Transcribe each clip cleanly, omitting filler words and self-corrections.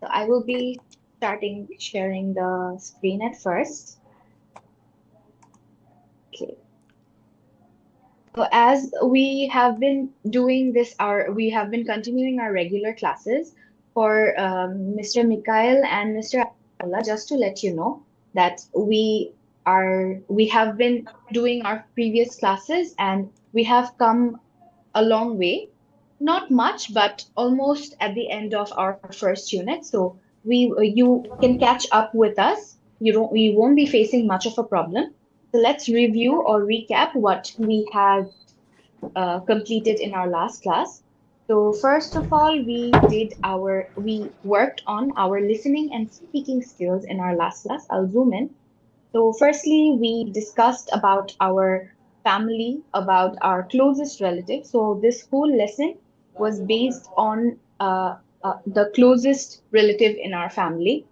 So I will be starting sharing the screen at first. Okay. So as we have been doing this, we have been continuing our regular classes for Mr. Mikhail and Mr. Abdullah, just to let you know that we have been doing our previous classes and we have come a long way. Not much, but almost at the end of our first unit. So you can catch up with us. You won't be facing much of a problem. So let's review or recap what we had completed in our last class. So first of all, we worked on our listening and speaking skills in our last class. I'll zoom in. So firstly, we discussed about our family, about our closest relative. So this whole lesson was based on the closest relative in our family.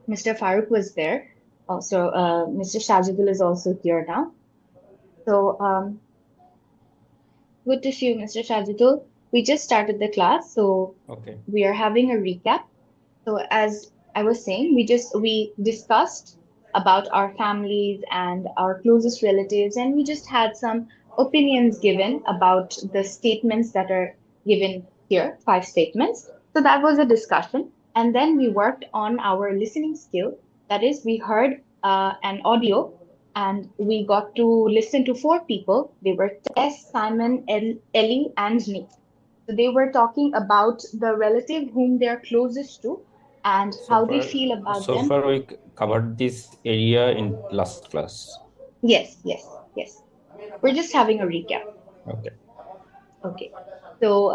Mr. Farooq was there. Also, Mr. Shajidul is also here now. So good to see you, Mr. Shajidul. We just started the class, so Okay. we are having a recap. So as I was saying, we discussed about our families and our closest relatives, and we just had some opinions given about the statements that are given here, five statements. So that was a discussion. And then we worked on our listening skill. That is, we heard an audio and we got to listen to four people. They were Tess, Simon, Ellie, and Nick. So they were talking about the relative whom they're closest to and So how they far, feel about so them. far we covered this area in last class. Yes, yes, yes. We're just having a recap. Okay. Okay. So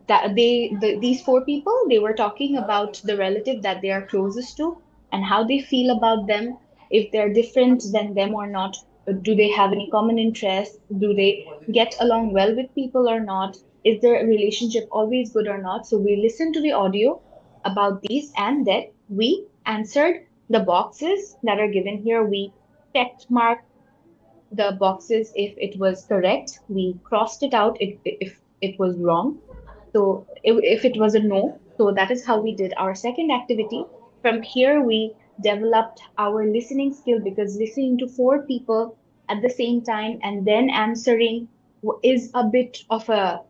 these four people, they were talking about the relative that they are closest to and how they feel about them, if they're different than them or not. Do they have any common interests? Do they get along well with people or not? Is their relationship always good or not? So we listened to the audio about these and then we answered the boxes that are given here. We checked mark the boxes if it was correct. We crossed it out if it was wrong. So if it was a no, so that is how we did our second activity. From here, we developed our listening skill because listening to four people at the same time and then answering is a bit of a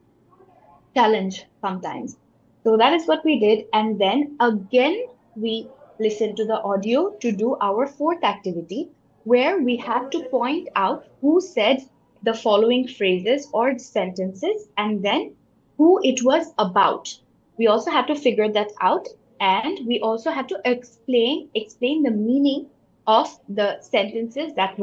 challenge sometimes. So that is what we did. And then again, we listened to the audio to do our fourth activity, where we had to point out who said the following phrases or sentences and then who it was about. We also had to figure that out and we also had to explain the meaning of the sentences that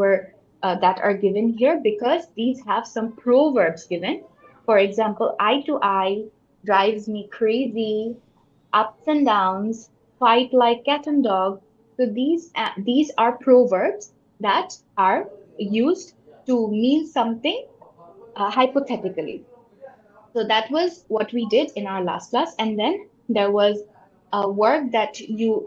are given here because these have some proverbs given. For example, eye to eye, drives me crazy, ups and downs, fight like cat and dog. So these are proverbs that are used to mean something hypothetically. So that was what we did in our last class. And then there was a work that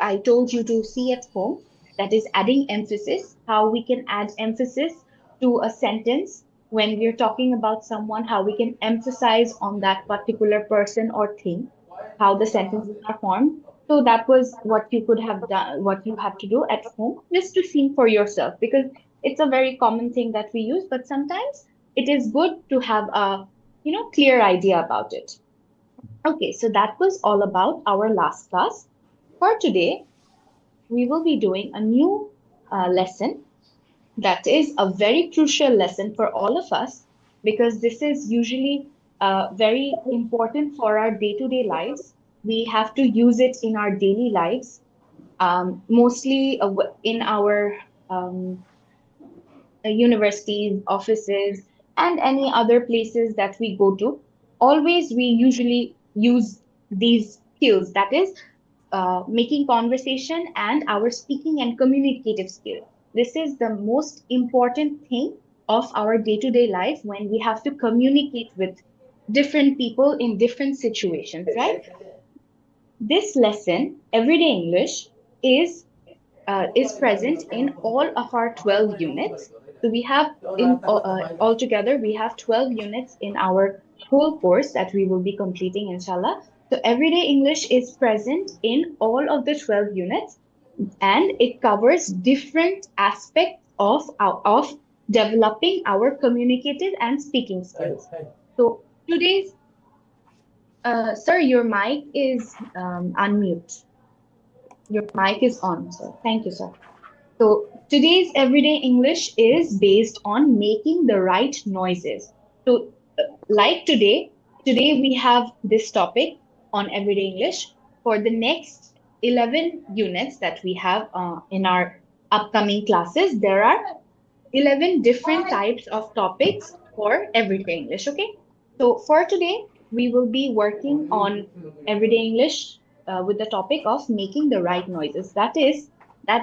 I told you to see at home, that is adding emphasis, how we can add emphasis to a sentence when we're talking about someone, how we can emphasize on that particular person or thing, how the sentences are formed. So that was what you could have done, what you had to do at home, just to see for yourself, because it's a very common thing that we use, but sometimes it is good to have a clear idea about it. Okay, so that was all about our last class. For today, we will be doing a new lesson that is a very crucial lesson for all of us because this is usually very important for our day-to-day lives. We have to use it in our daily lives, mostly in our um, universities, offices, and any other places that we go to. Always, we usually use these skills, that is, making conversation and our speaking and communicative skill. This is the most important thing of our day to day life when we have to communicate with different people in different situations, right? This lesson, Everyday English, is present in all of our 12 units. So we have altogether we have 12 units in our whole course that we will be completing inshallah. So everyday English is present in all of the 12 units, and it covers different aspects of developing our communicative and speaking skills. So today's sir, your mic is unmute. Your mic is on, sir. Thank you, sir. So today's everyday English is based on making the right noises. So like today we have this topic on everyday English. For the next 11 units that we have in our upcoming classes, there are 11 different types of topics for everyday English. Okay. So for today, we will be working on everyday English with the topic of making the right noises. That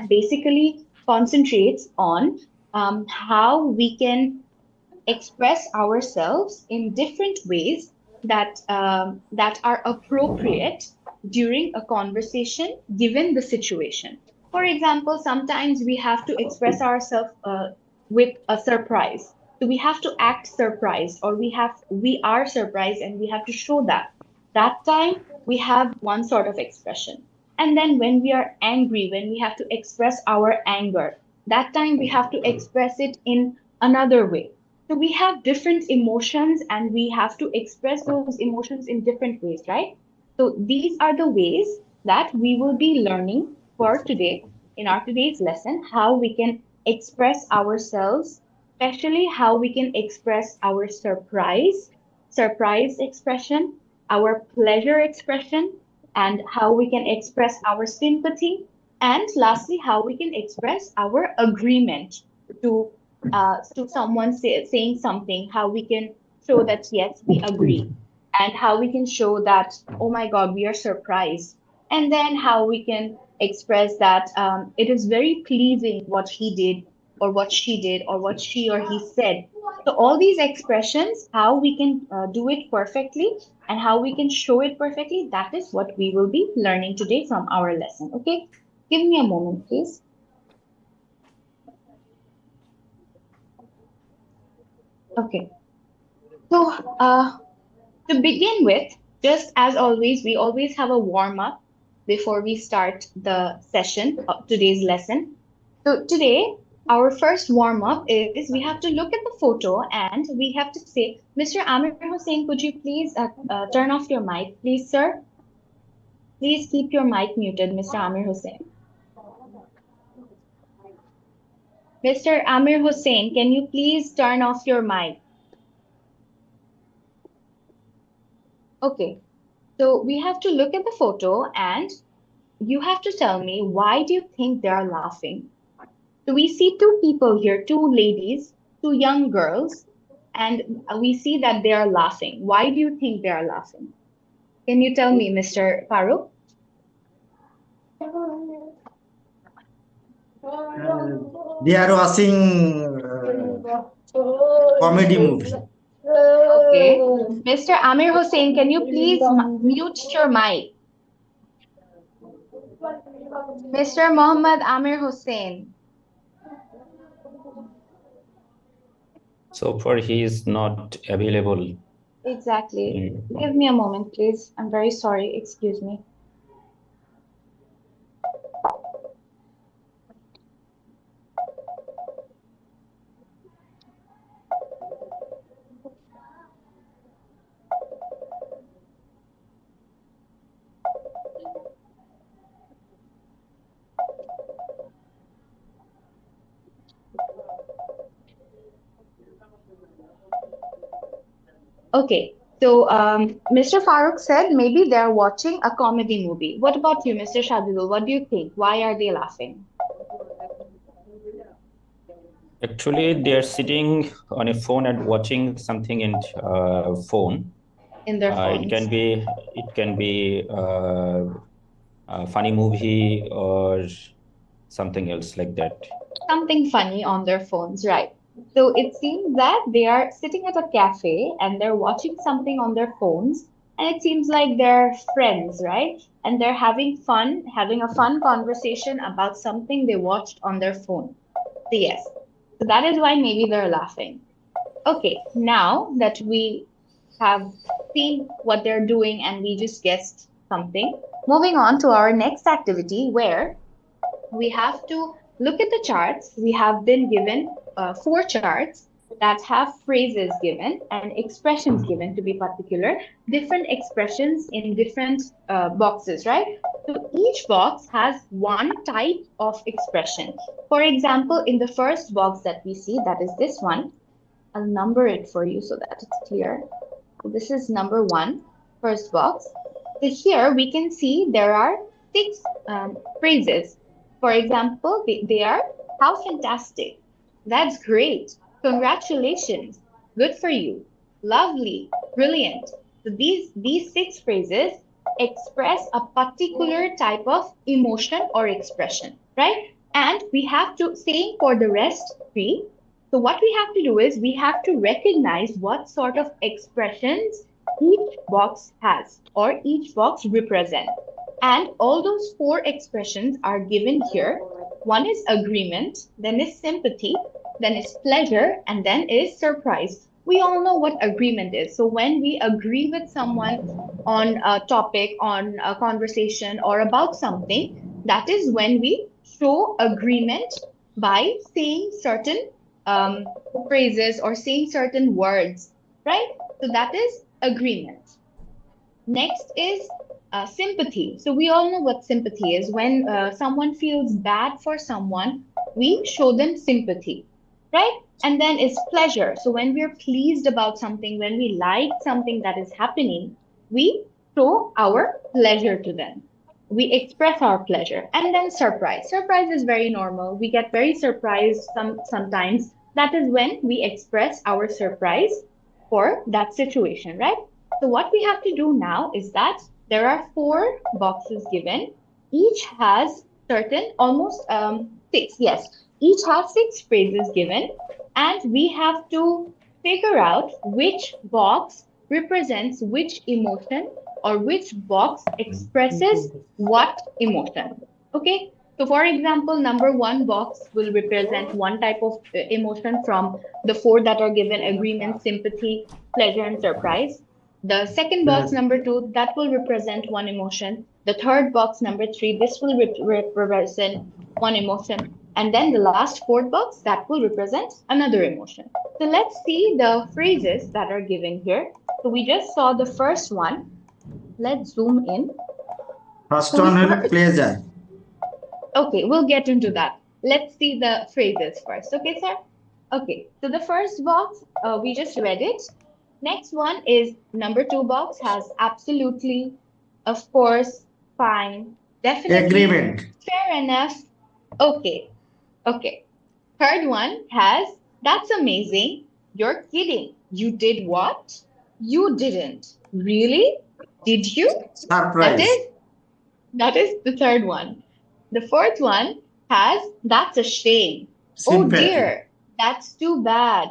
basically concentrates on how we can express ourselves in different ways that are appropriate during a conversation given the situation. For example, sometimes we have to express ourselves with a surprise. So we have to act surprised, or we are surprised and we have to show that. That time we have one sort of expression. And then when we are angry, when we have to express our anger, that time we have to express it in another way. So we have different emotions and we have to express those emotions in different ways, right? So these are the ways that we will be learning for today in our today's lesson, how we can express ourselves, especially how we can express our surprise expression, our pleasure expression, and how we can express our sympathy, and lastly, how we can express our agreement to someone saying something, how we can show that yes, we agree, and how we can show that, oh my God, we are surprised, and then how we can express that it is very pleasing what he did, or what she did, or what she or he said. So all these expressions, how we can do it perfectly and how we can show it perfectly, that is what we will be learning today from our lesson. Okay, give me a moment, please. Okay, so to begin with, just as always, we always have a warm up before we start the session of today's lesson. So today, our first warm up is we have to look at the photo and we have to say, Mr. Amir Hussain, could you please turn off your mic, please, sir? Please keep your mic muted, Mr. Amir Hussain. Mr. Amir Hussain, can you please turn off your mic? Okay, so we have to look at the photo and you have to tell me, why do you think they are laughing? So we see two people here, two ladies, two young girls, and we see that they are laughing. Why do you think they are laughing? Can you tell me, Mr. Farooq? They are watching comedy movie. Okay. Mr. Amir Hussain, can you please mute your mic? Mr. Mohammed Amir Hussain. So far, he is not available. Exactly. Mm. Give me a moment, please. I'm very sorry. Excuse me. Okay. So, Mr. Farooq said maybe they're watching a comedy movie. What about you, Mr. Shadidul? What do you think? Why are they laughing Actually, they are sitting on a phone and watching something in phone. in their It can phones? be a funny movie or something else like that. Something funny on their phones, right? So it seems that they are sitting at a cafe and they're watching something on their phones, and it seems like they're friends, right? And they're having fun, having a fun conversation about something they watched on their phone. So yes, so that is why maybe they're laughing. Okay, now that we have seen what they're doing and we just guessed something. Moving on to our next activity where we have to look at the charts. We have been given four charts that have phrases given and expressions given, to be particular, different expressions in different boxes, right? So each box has one type of expression. For example, in the first box that we see, that is this one, I'll number it for you so that it's clear. So this is number one, first box. So here we can see there are six phrases. For example, they are, how fantastic. That's great. Congratulations. Good for you. Lovely. Brilliant. So these six phrases express a particular type of emotion or expression, right? And we have to, same for the rest three. So what we have to do is we have to recognize what sort of expressions each box has or each box represents. And all those four expressions are given here. One is agreement, then is sympathy, then is pleasure, and then is surprise. We all know what agreement is. So when we agree with someone on a topic, on a conversation, or about something, that is when we show agreement by saying certain um, phrases or saying certain words, right? So that is agreement. Next is sympathy. So we all know what sympathy is. When someone feels bad for someone, we show them sympathy, right? And then is pleasure. So when we're pleased about something, when we like something that is happening, we show our pleasure to them. We express our pleasure. And then surprise. Surprise is very normal. We get very surprised sometimes. That is when we express our surprise for that situation, right? So what we have to do now is that there are four boxes given. Each has certain, almost six, yes. Each has six phrases given, and we have to figure out which box represents which emotion or which box expresses what emotion. Okay, so for example, number one box will represent one type of emotion from the four that are given: agreement, sympathy, pleasure, and surprise. The second box, Yes. number two, that will represent one emotion. The third box, number three, this will represent one emotion. And then the last fourth box, that will represent another emotion. So let's see the phrases that are given here. So we just saw the first one. Let's zoom in. First So we one will first, pleasure. okay, we'll get into that. Let's see the phrases first. Okay, sir? Okay, so the first box, we just read it. Next one is number two box has absolutely, of course, fine, definitely, Agreement. fair enough, okay, okay. Third one has, that's amazing, you're kidding. You did what? You didn't. Really? Did you? That Surprise. is that is the third one. The fourth one has, that's a shame. Oh Sympathy. dear, that's too bad.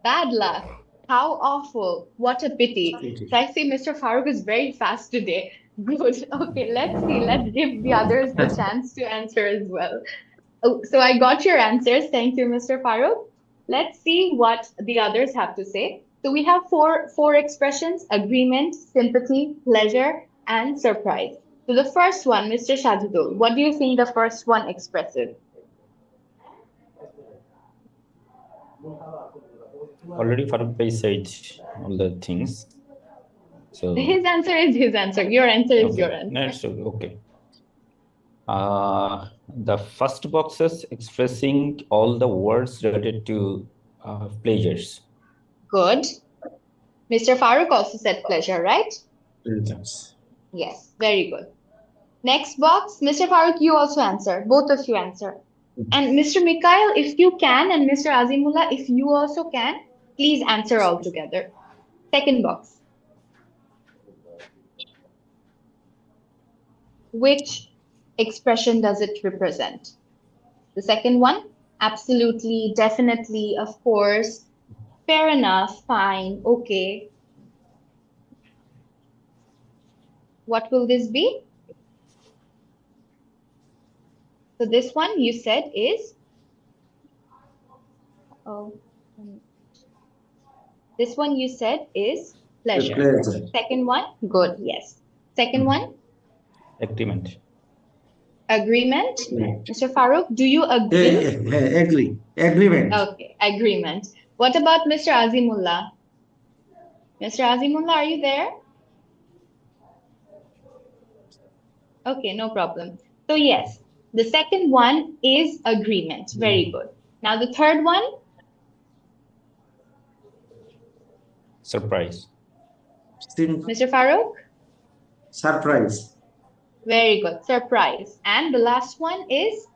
Bad luck. How awful. What a pity. So I see Mr. Farooq is very fast today. Good. Okay, let's see. Let's give the others the chance to answer as well. Oh, so I got your answers. Thank you, Mr. Farooq. Let's see what the others have to say. So we have four expressions: agreement, sympathy, pleasure, and surprise. So the first one, Mr. Shadudul, what do you think the first one expresses? Already Farooq Bhai said all the things. So His answer is his answer. Your answer is your okay, answer. next okay. The first box is expressing all the words related to pleasures. Good. Mr. Farooq also said pleasure, right? Yes. Yes, very good. Next box, Mr. Farooq, you also answer. Both of you answer. And Mr. Mikhail, if you can, and Mr. Azimullah, if you also can, please answer all together. Second box, which expression does it represent? The second one, absolutely, definitely, of course, fair enough, fine, okay. What will this be? So this one you said is, oh, this one you said is Pleasure. Pleasure. Second one? Good, yes. Second one? Agreement. Agreement. Agreement. Mr. Farooq, do you agree? Agree. Agreement. Okay, agreement. What about Mr. Azimullah? Mr. Azimullah, are you there? Okay, no problem. So yes, the second one is agreement. Very good. Now the third one, Surprise. Mr. Farooq. Surprise. Very good. Surprise. And the last one is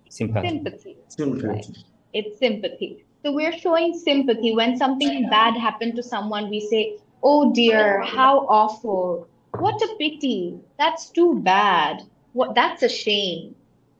Sympathy. sympathy. Right. Sympathy. It's sympathy. So we're showing sympathy when something bad happened to someone. We say, "Oh dear, how awful! What a pity! That's too bad. What? That's a shame.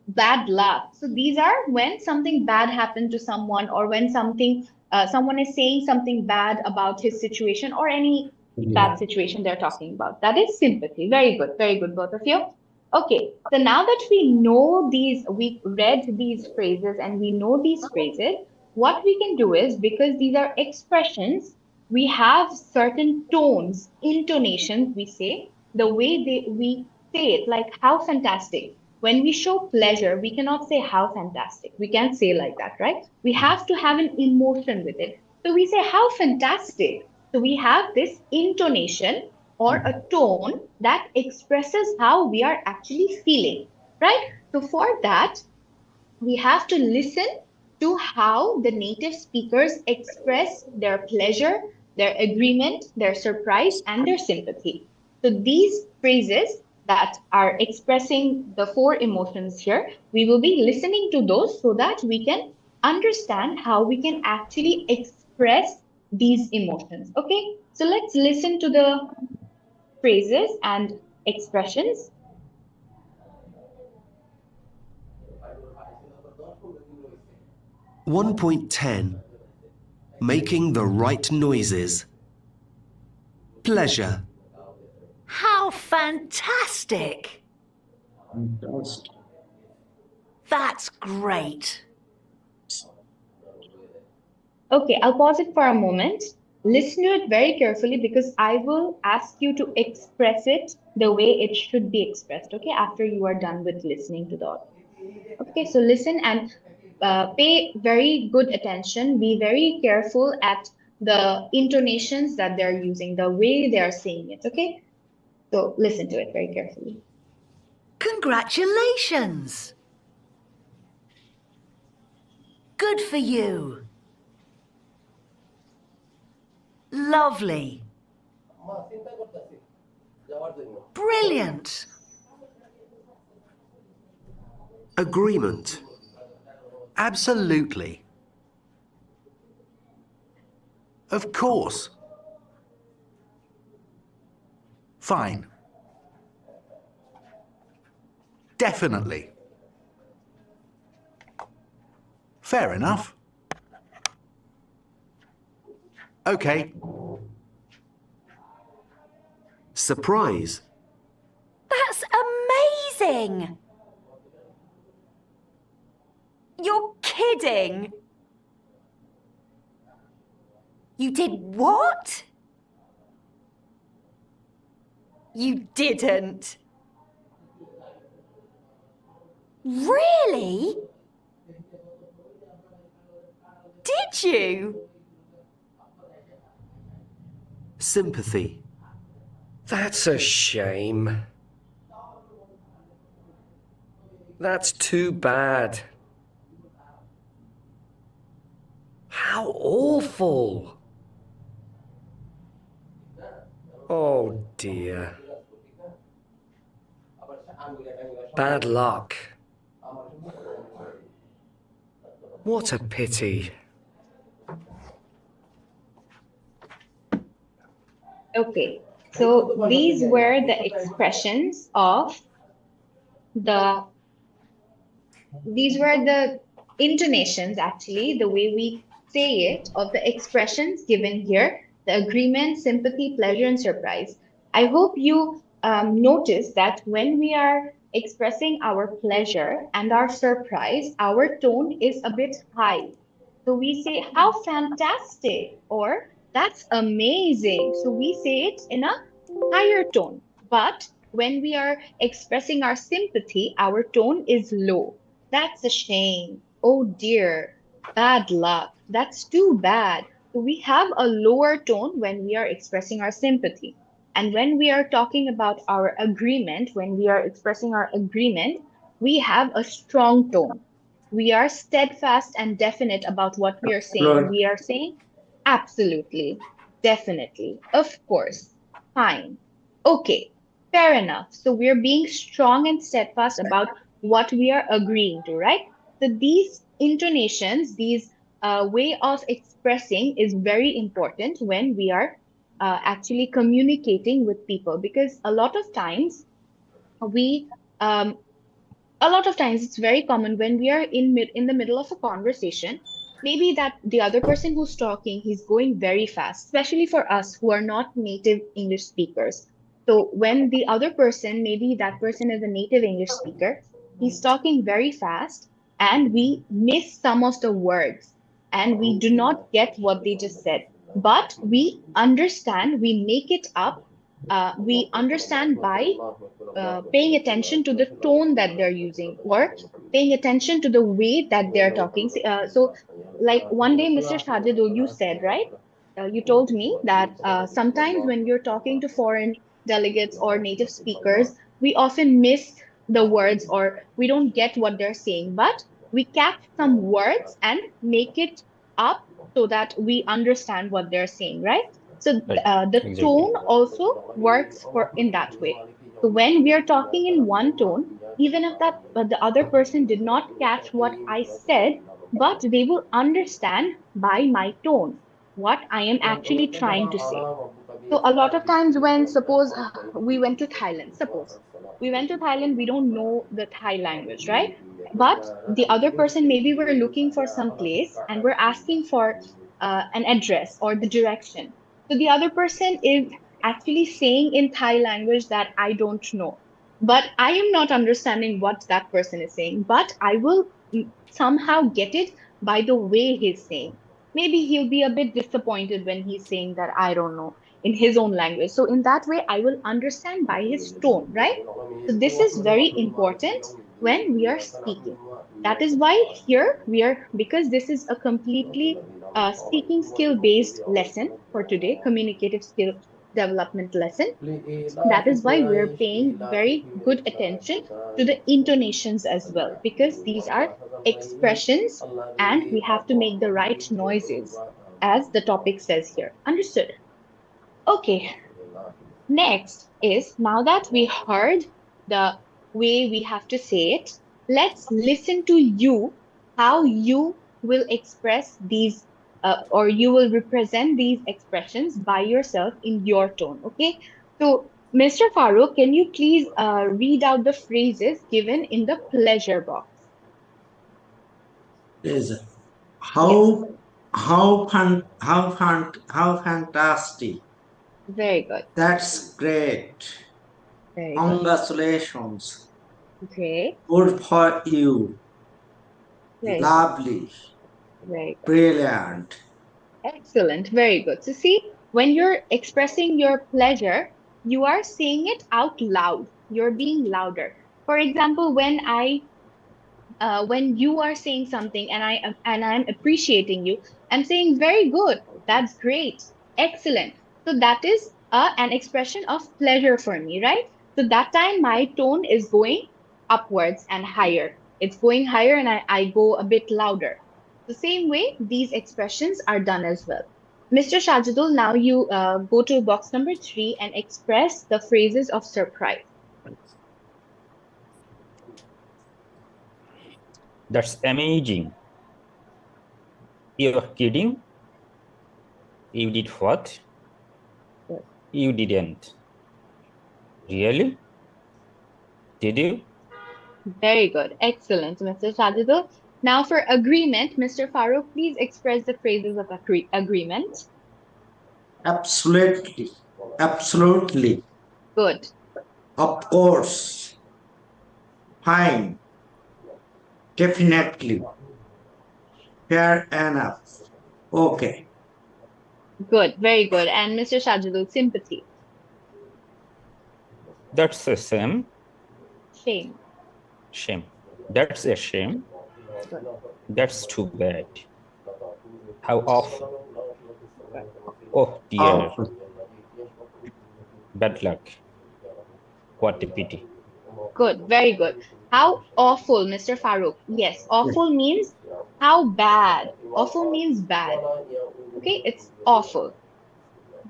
Bad luck." So these are when something bad happened to someone, or when someone is saying something bad about his situation, or any Yeah. bad situation they're talking about. That is sympathy. Very good, both of you. Okay, so now that we read these phrases and we know these phrases, what we can do is, because these are expressions, we have certain tones, intonations, we say, the way we say it, like how fantastic. When we show pleasure, we cannot say how fantastic. We can't say like that, right? We have to have an emotion with it. So we say how fantastic. So we have this intonation or a tone that expresses how we are actually feeling, right? So for that, we have to listen to how the native speakers express their pleasure, their agreement, their surprise, and their sympathy. So these phrases that are expressing the four emotions here, we will be listening to those so that we can understand how we can actually express these emotions. Okay, so let's listen to the phrases and expressions. 1.10 Making the right noises. Pleasure. How fantastic! Fantastic. That's great. Okay, I'll pause it for a moment. Listen to it very carefully because I will ask you to express it the way it should be expressed, okay, after you are done with listening to the audio. Okay, so listen and pay very good attention. Be very careful at the intonations that they're using, the way they are saying it, okay? So listen to it very carefully. Congratulations! Good for you. Lovely. Brilliant. Agreement. Absolutely. Of course. Fine. Definitely. Fair enough. Okay. Surprise. That's amazing! You're kidding! You did what? You didn't. Really? Did you? Sympathy. That's a shame. That's too bad. How awful. Oh dear. Bad luck. What a pity. Okay, so these were the expressions of the these were the intonations, actually, the way we say it, of the expressions given here, the agreement, sympathy, pleasure, and surprise. I hope you notice that when we are expressing our pleasure and our surprise, our tone is a bit high. So we say, how fantastic, or That's amazing. So we say it in a higher tone. But when we are expressing our sympathy, our tone is low. That's a shame. Oh dear. Bad luck. That's too bad. So we have a lower tone when we are expressing our sympathy. And when we are talking about our agreement, when we are expressing our agreement, we have a strong tone. We are steadfast and definite about what we are saying. Absolute. We are saying, absolutely, definitely, of course, fine, okay, fair enough. So we're being strong and steadfast about what we are agreeing to, right? So these intonations, these way of expressing is very important when we are actually communicating with people because we um, a lot of times it's very common when we are in the middle of a conversation, maybe that the other person who's talking, he's going very fast, especially for us who are not native English speakers. So when the other person, maybe that person is a native English speaker, he's talking very fast and we miss some of the words and we do not get what they just said, but we understand, we make it up, we understand by paying attention to the tone that they're using or paying attention to the way that they're talking. So, like one day, Mr. Shajidul, you said, right? You told me that sometimes when you're talking to foreign delegates or native speakers, we often miss the words or we don't get what they're saying, but we catch some words and make it up so that we understand what they're saying, right? So Right. the Exactly. tone also works for in that way. So when we are talking in one tone, even if that the other person did not catch what I said, but they will understand by my tone what I am actually trying to say. So a lot of times when suppose we went to Thailand, suppose we went to Thailand, we don't know the Thai language, right? But the other person, maybe we're looking for some place and we're asking for an address or the direction. So the other person is actually saying in Thai language that I don't know. But I am not understanding what that person is saying, but I will somehow get it by the way he's saying. Maybe he'll be a bit disappointed when he's saying that I don't know in his own language. So in that way, I will understand by his tone, right? So this is very important when we are speaking. That is why here we are, because this is a completely speaking skill based lesson for today, communicative skill development lesson. That is why we're paying very good attention to the intonations as well, because these are expressions and we have to make the right noises, as the topic says here. Understood? Okay, next is now that we heard the way we have to say it, let's listen to you, how you will express these or you will represent these expressions by yourself in your tone. Okay, so Mr. Farooq, can you please read out the phrases given in the pleasure box? Is Yes, how fantastic. very good, That's great. very good, Congratulations. great, Good for you. very good, Lovely. very good. Brilliant. Excellent, very good. So, see, when you're expressing your pleasure, you are saying it out loud. You're being louder. For example, when you are saying something and I'm appreciating you, I'm saying very good, that's great, excellent. So that is an expression of pleasure for me, right? So that time my tone is going upwards and higher. It's going higher and I go a bit louder. The same way these expressions are done as well. Mr. Shajidul, now you go to box number 3 and express the phrases of surprise. That's amazing. You're kidding? You did what? Yes. You didn't. Really? Did you? Very good. Excellent, Mr. Sajidul. Now for agreement, Mr. Farooq, please express the phrases of agreement. Absolutely. Absolutely. Good. Of course. Fine. Definitely. Fair enough. Okay. Good, very good. And Mr. Shajidul, sympathy. That's a shame. Shame. Shame. That's a shame. Good. That's too bad. How awful. Good. Oh dear. Awful. Bad luck. What a pity. Good, very good. How awful, Mr. Farooq. Yes, Yes. awful means how bad. Awful means bad. Okay, it's awful.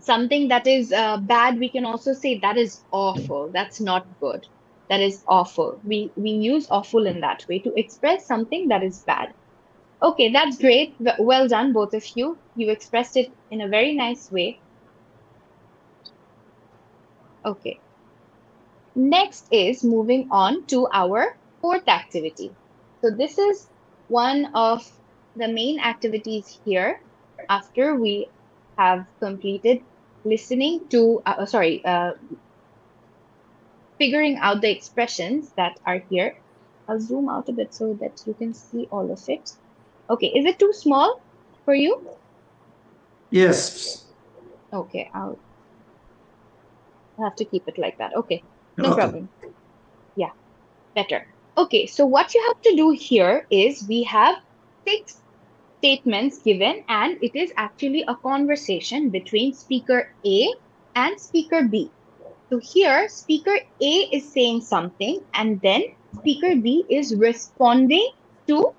Something that is bad, we can also say that is awful. That's not good. That is awful. We use awful in that way to express something that is bad. Okay, that's great. Well done, both of you. You expressed it in a very nice way. Okay. Next is moving on to our fourth activity. So this is one of the main activities here after we have completed listening to, figuring out the expressions that are here. I'll zoom out a bit so that you can see all of it. Okay, is it too small for you? Yes. Okay, I'll have to keep it like that. Okay, no Okay. problem. Yeah, better. Okay, so what you have to do here is we have six statements given, and it is actually a conversation between speaker A and speaker B. So here, speaker A is saying something, and then speaker B is responding to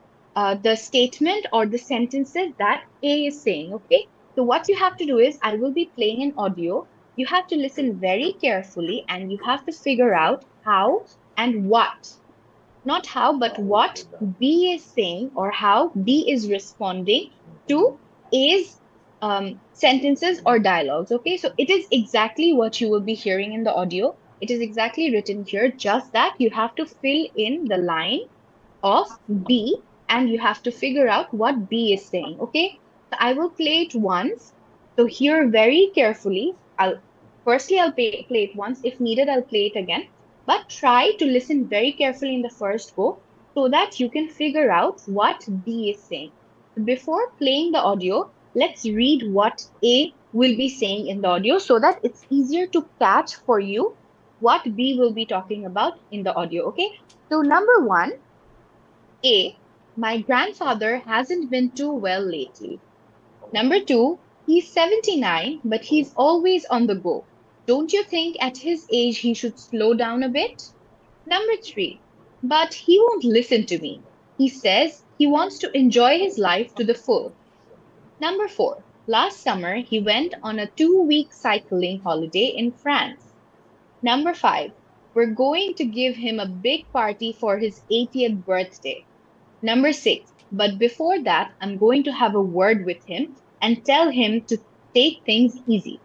the statement or the sentences that A is saying. Okay. So what you have to do is, I will be playing an audio. You have to listen very carefully, and you have to figure out how and what, not how, but what B is saying or how B is responding to A's sentences or dialogues. Okay, so it is exactly what you will be hearing in the audio. It is exactly written here, just that you have to fill in the line of B and you have to figure out what B is saying. Okay, so I will play it once. So hear very carefully. I'll play it once. If needed, I'll play it again. But try to listen very carefully in the first go so that you can figure out what B is saying. Before playing the audio, let's read what A will be saying in the audio so that it's easier to catch for you what B will be talking about in the audio. Okay. So number one, A, my grandfather hasn't been too well lately. Number two, he's 79, but he's always on the go. Don't you think at his age he should slow down a bit? Number three, but he won't listen to me. He says he wants to enjoy his life to the full. Number four, last summer he went on a 2 week cycling holiday in France. Number five, we're going to give him a big party for his 80th birthday. Number six, but before that, I'm going to have a word with him and tell him to take things easy.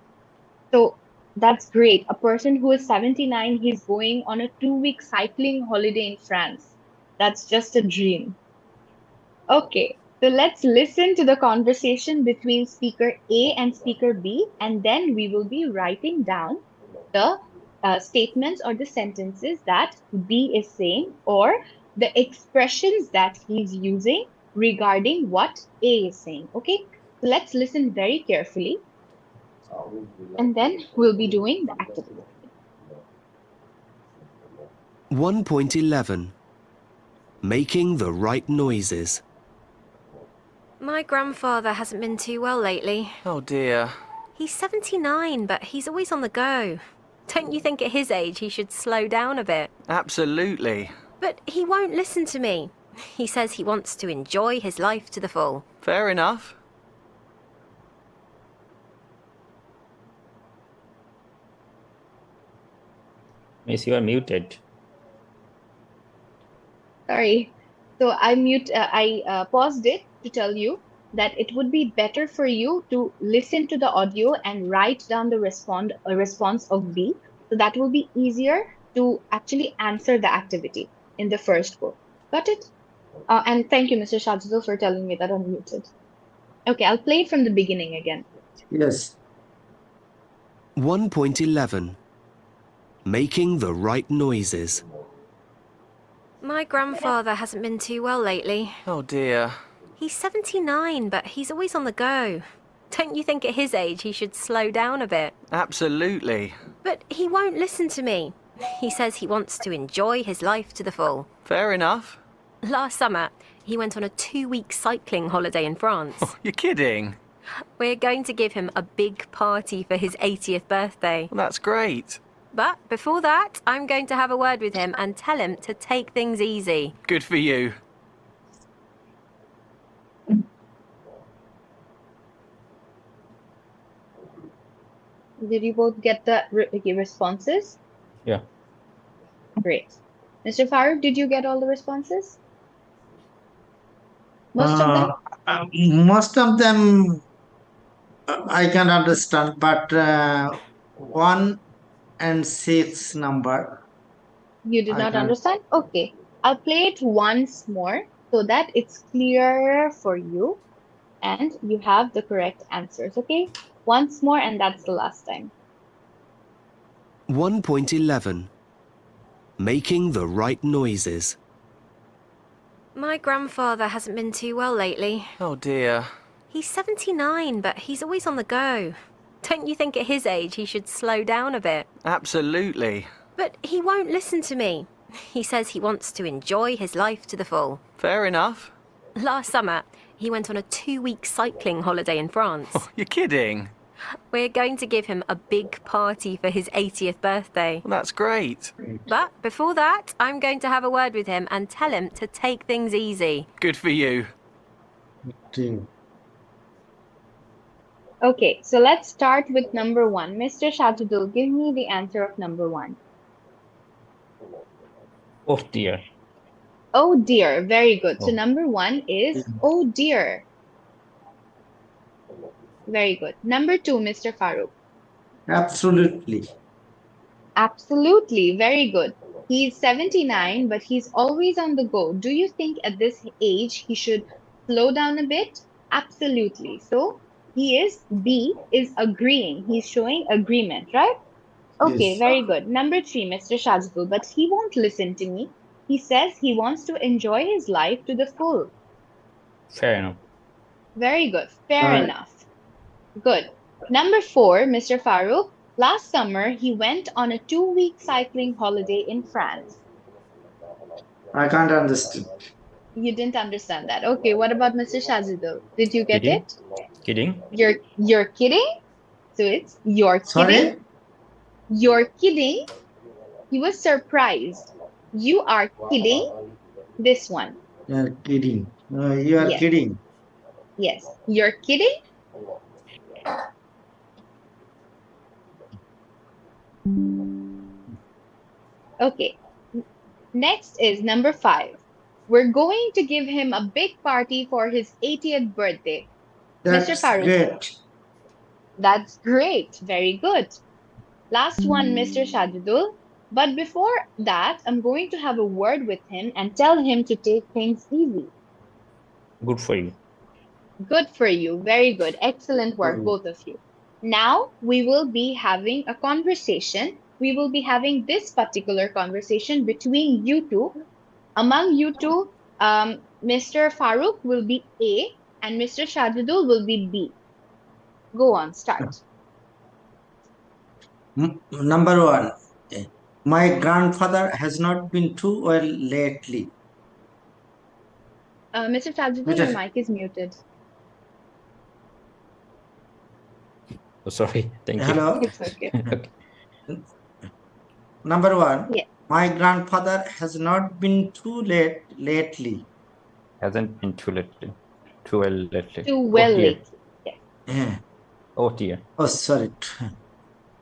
So that's great. A person who is 79, he's going on a 2 week cycling holiday in France. That's just a dream. Okay, so let's listen to the conversation between speaker A and speaker B, and then we will be writing down the statements or the sentences that B is saying or the expressions that he's using regarding what A is saying. Okay, so let's listen very carefully, and then we'll be doing the activity. 1.11. Making the right noises. My grandfather hasn't been too well lately. Oh dear. He's 79, but he's always on the go. Don't you think at his age he should slow down a bit? Absolutely. But he won't listen to me. He says he wants to enjoy his life to the full. Fair enough. Miss, you are muted. Sorry. So I paused it to tell you that it would be better for you to listen to the audio and write down the response of B. So that will be easier to actually answer the activity in the first go. Got it? And thank you, Mr. Shajidul, for telling me that I'm muted. Okay, I'll play it from the beginning again. Yes. 1.11. Making the right noises. My grandfather hasn't been too well lately. Oh dear. He's 79, but he's always on the go. Don't you think at his age he should slow down a bit? Absolutely. But he won't listen to me. He says he wants to enjoy his life to the full. Fair enough. Last summer, he went on a 2-week cycling holiday in France. You're kidding. We're going to give him a big party for his 80th birthday. Well, that's great. But before that, I'm going to have a word with him and tell him to take things easy. Good for you. Did you both get the responses? Yeah. Great. Mr. Farooq, did you get all the responses? Most of them? Most of them I can understand, but 1 and 6 number. You did I not can- understand? Okay. I'll play it once more so that it's clearer for you and you have the correct answers, okay? Once more, and that's the last time. 1.11. Making the right noises. My grandfather hasn't been too well lately. Oh dear. He's 79, but he's always on the go. Don't you think at his age he should slow down a bit? Absolutely. But he won't listen to me. He says he wants to enjoy his life to the full. Fair enough. Last summer, he went on a 2-week cycling holiday in France. You're kidding. We're going to give him a big party for his 80th birthday. Well, that's great. But before that, I'm going to have a word with him and tell him to take things easy. Good for you. Okay, so let's start with number 1. Mr. Shatudul, give me the answer of number 1. Oh dear. Oh dear, very good. So Oh. number 1 is oh dear. Very good. Number 2, Mr. Farooq. Absolutely. Absolutely, very good. He's 79, but he's always on the go. Do you think at this age he should slow down a bit? Absolutely. So B is agreeing. He's showing agreement, right? Okay, Yes. very good. Number 3, Mr. Shazbul, but he won't listen to me. He says he wants to enjoy his life to the full. Fair enough. Very good. Fair Right. enough. Good. Number 4, Mr. Farooq. Last summer, he went on a 2-week cycling holiday in France. I can't understand. You didn't understand that. Okay, what about Mr. Shazidul? Did you get Kidding? it? Kidding? You're kidding? So it's you're kidding? Sorry? You're kidding? He was surprised. You are kidding? This one. You are kidding. You are Yes. kidding. Yes. You're kidding? Okay. Next is number 5. We're going to give him a big party for his 80th birthday. Mr. That's Farooq. great. That's great. Very good. Last one, Mr. Shadidul. But before that, I'm going to have a word with him and tell him to take things easy. Good for you. Good for you. Very good. Excellent work, both of you. Now we will be having a conversation. We will be having this particular conversation between you two. Among you two, Mr. Farooq will be A and Mr. Shadidul will be B. Go on, start. Number 1. My grandfather has not been too well lately. Mr. Shadidul, your mic is muted. Oh, sorry. Thank you. Hello? It's okay. Okay. Number 1. Yeah. My grandfather has not been too late lately. Hasn't been too lately. Too well lately. Too well Oh dear. lately. Yes, Yeah. Oh dear. Oh, sorry.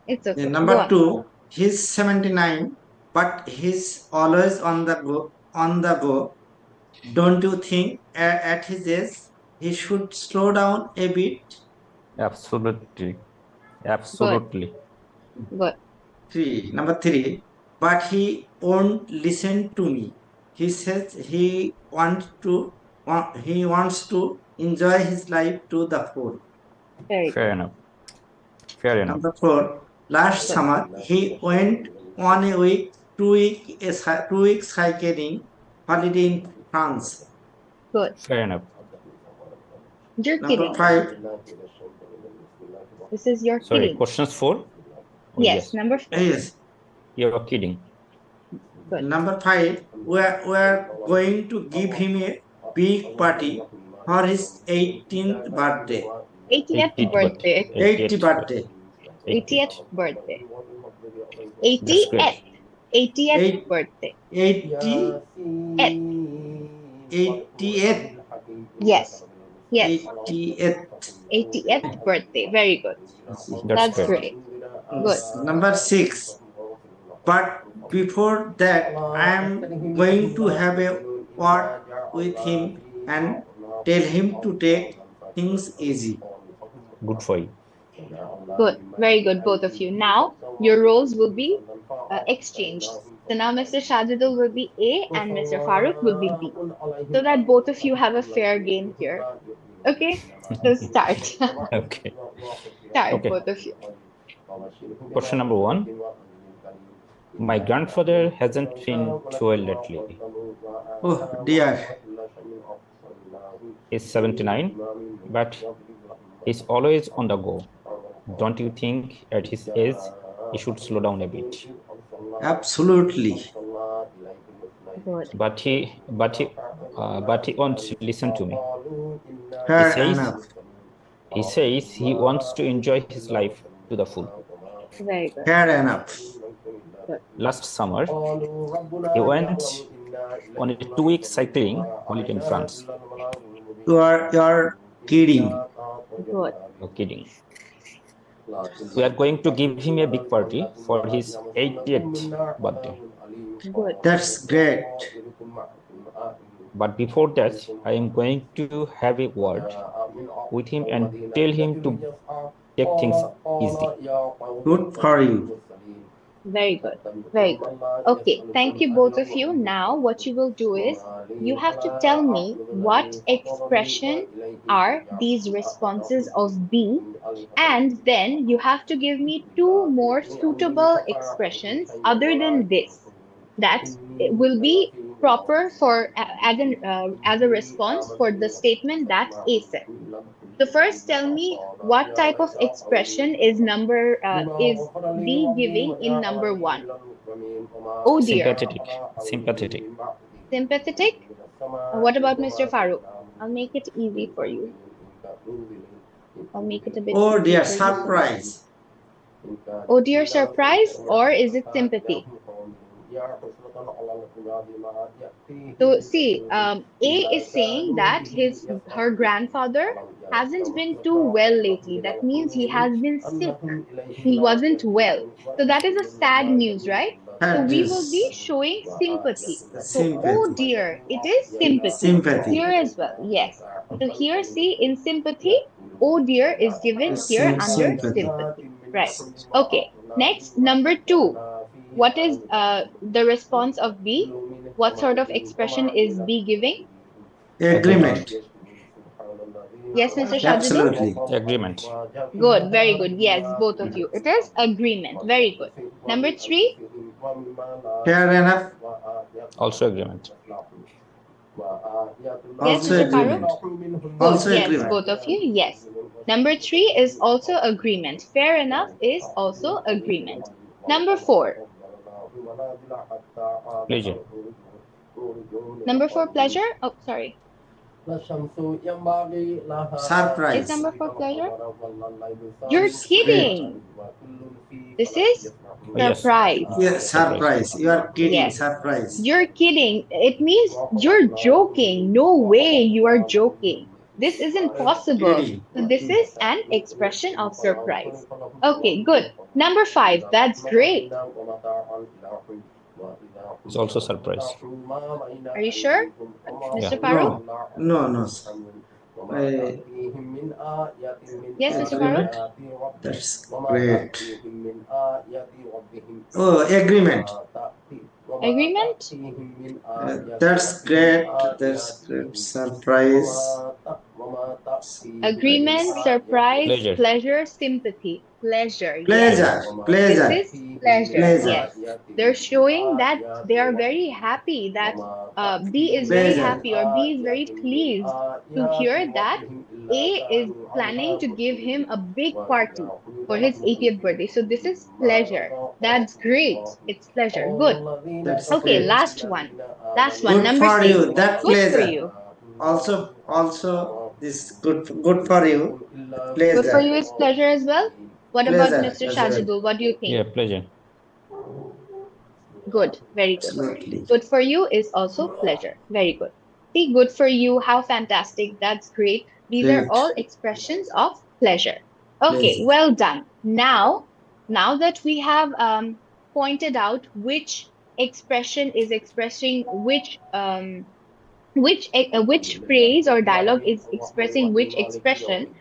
it's okay. Go Number on. 2. He's 79, but he's always on the go. On the go. Don't you think at his age he should slow down a bit? Absolutely. Absolutely. Good. Number 3. But he won't listen to me. He says he wants to enjoy his life to the full. Very good. Fair enough. Fair enough. Number 4. Last Good. summer he went on a 2 week cycling holiday in France. Good. Fair enough. You're Number kidding. 5. This is your Sorry, kidding. questions 4? Oh, Yes, number 4. Yes. You're kidding. Good. Number 5, we are going to give him a big party for his 18th birthday. 80th 80th birthday. 80th birthday. 80th birthday. That's great. 80th. 80th Eight- birthday. 80, 80th, Yes. Yes. 80th. 80th birthday. Very good. That's That's great. great. Good. Number 6. But before that, I am going to have a word with him and tell him to take things easy. Good for you. Good. Very good, both of you. Now, your roles will be exchanged. So now Mr. Shajidul will be A and Mr. Farooq will be B. So that both of you have a fair game here. Okay? So start. Okay. Start, Okay. both of you. Question number 1. My grandfather hasn't been too well lately. Oh dear. He's 79, but he's always on the go. Don't you think at his age he should slow down a bit? Absolutely. Good. But he won't listen to me. Fair enough. He says he wants to enjoy his life to the full. Very good. Fair enough. Last summer, he went on a 2-week cycling holiday in France. You're kidding. Good. No kidding. We are going to give him a big party for his 80th birthday. Good. That's great. But before that, I am going to have a word with him and tell him to take things easy. Good for you. Very good. Very good. Okay. Thank you, both of you. Now, what you will do is you have to tell me what expression are these responses of B, and then you have to give me 2 more suitable expressions other than this that will be proper for as a response for the statement that A said. So first, tell me what type of expression is B giving in number 1? Oh dear. Sympathetic. Sympathetic? What about Mr. Farooq? I'll make it easy for you. I'll make it a bit Oh easy dear, for you. surprise. Oh dear, surprise, or is it sympathy? So see, A is saying that her grandfather hasn't been too well lately. That means he has been sick. He wasn't well. So that is a sad news, right? So we will be showing sympathy. So, oh Sympathy. dear, it is sympathy. Sympathy. Here as well, yes. So here, see, in sympathy, oh dear is given here under sympathy. Right. Okay. Next, number 2. What is the response of B? What sort of expression is B giving? Agreement. Yes, Mr. Shajidul? Absolutely. Agreement. Good, very good. Yes, both of you. It is agreement. Very good. Number 3, Fair enough. Also agreement. yes, Also Mr. Farooq? agreement. Good, Also yes, agreement. both of you. Yes. Number 3 is also agreement. Fair enough is also agreement. Number 4. Pleasure. Number 4, pleasure? Oh, sorry. Surprise. Is number 4 pleasure? You're kidding. This is Yes. surprise. Yes, surprise. You are kidding. Yes. Surprise. You're kidding. It means you're joking. No way you are joking. This isn't possible. Kidding. So this is an expression of surprise. Okay, good. Number 5. That's great. It's also surprise. Are you sure, Mr. Farooq? No. Yes, Mr. Farooq? That's great. Oh, agreement. Agreement? That's great. That's great. Surprise. Agreement, surprise, Pleasure. pleasure, sympathy. pleasure. Yes. Pleasure. Pleasure. This is pleasure. Pleasure. Yes. They're showing that they are very happy, that B is very Pleasure. happy, or B is very pleased to hear that A is planning to give him a big party for his 80th birthday. So this is pleasure. That's great. It's pleasure. Good. That's Okay, great. last one. Last one, Good number for 6. you. That Good for pleasure. you. Also, this good for you. Good for Pleasure. you is pleasure as well. What about Pleasure Mr. as well. Shajidul? What do you think? Yeah, pleasure. Good, very good. Absolutely. Good for you is also pleasure. Very good. See, good for you. How fantastic. That's great. These are Great. all expressions of pleasure. Okay, Pleasure. well done. Now that we have pointed out which expression is expressing which phrase or dialogue is expressing which expression,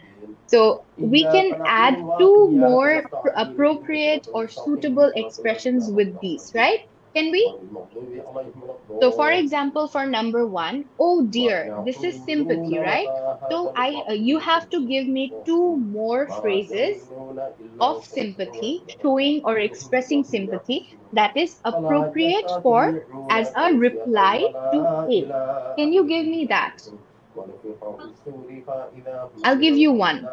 so we can add two more appropriate or suitable expressions with these, right? Can we? So, for example, for number 1, oh dear, this is sympathy, right? So, you have to give me two more phrases of sympathy, showing or expressing sympathy that is appropriate for as a reply to A. Can you give me that? I'll give you one.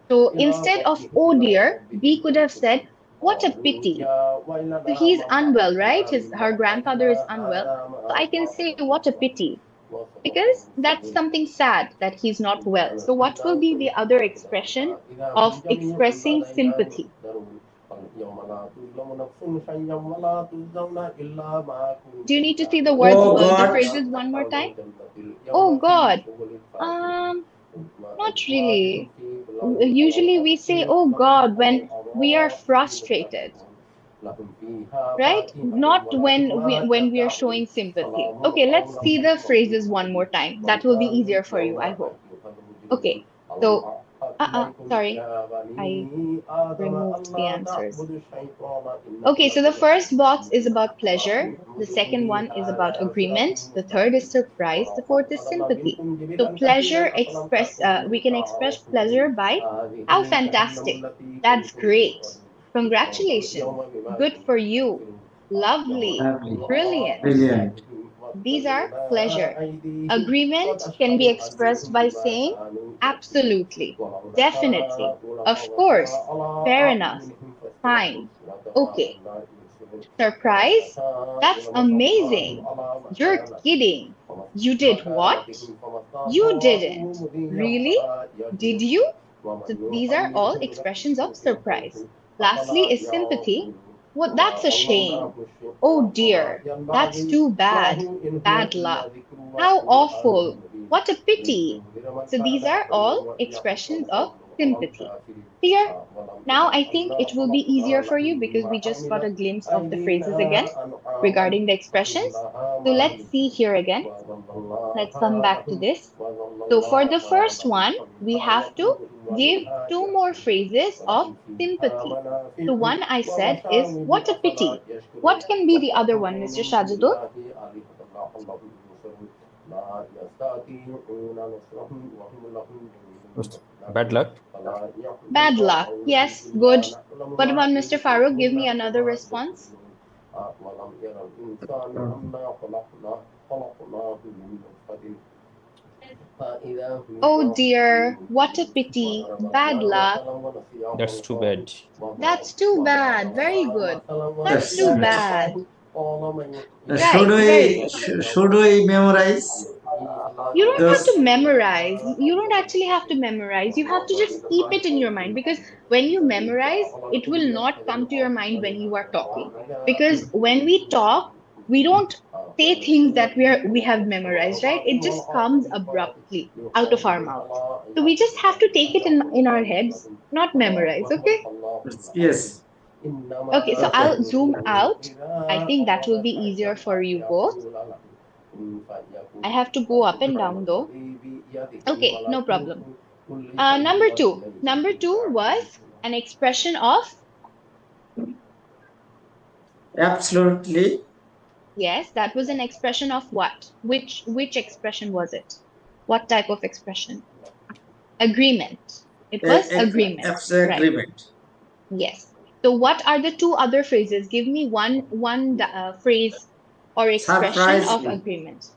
So instead of oh dear, B could have said, what a pity. So he's unwell, right? Her grandfather is unwell. So I can say, what a pity. Because that's something sad that he's not well. So what will be the other expression of expressing sympathy? Do you need to see the words, Oh the God. phrases one more time? Oh God. Not really. Usually we say, oh God, when we are frustrated, right? Not when we are showing sympathy. Okay, let's see the phrases one more time. That will be easier for you, I hope. Okay. So, sorry. I removed the answers. Okay, so the first box is about pleasure. The second one is about agreement. The third is surprise. The fourth is sympathy. So pleasure we can express pleasure by how fantastic. That's great. Congratulations. Good for you. Lovely. Lovely. Brilliant. Brilliant. These are pleasure. Agreement can be expressed by saying absolutely, definitely, of course, fair enough, fine, okay. Surprise? That's amazing. You're kidding. You did what? You didn't. Really? Did you? So these are all expressions of surprise. Lastly is sympathy. Well, that's a shame. Oh dear, that's too bad. Bad luck. How awful. What a pity. So these are all expressions of sympathy. Here, now I think it will be easier for you because we just got a glimpse of the phrases again regarding the expressions. So let's see here again. Let's come back to this. So for the first one, we have to give two more phrases of sympathy. The one I said is, what a pity. What can be the other one, Mr. Shajidul? Bad luck. Bad luck. Yes, good. What about Mr. Farooq? Give me another response. Oh dear, what a pity. Bad luck. That's too bad. That's too bad. Very good. That's That's too right. bad. Should Right, very we good. should we memorize You don't have those? to memorize. You don't actually have to memorize. You have to just keep it in your mind because when you memorize, it will not come to your mind when you are talking. Because when we talk, we don't say things that we have memorized, right? It just comes abruptly out of our mouths. So we just have to take it in our heads, not memorize, okay? Yes. Okay, so Okay. I'll zoom out. I think that will be easier for you both. I have to go up and down though. Okay, no problem. Number two. Number two was an expression of, Absolutely. yes, that was an expression of what? Which expression was it? What type of expression? Agreement. It was agreement, Absolute right? agreement. Yes. So what are the two other phrases? Give me one phrase or expression Surprise of me. agreement.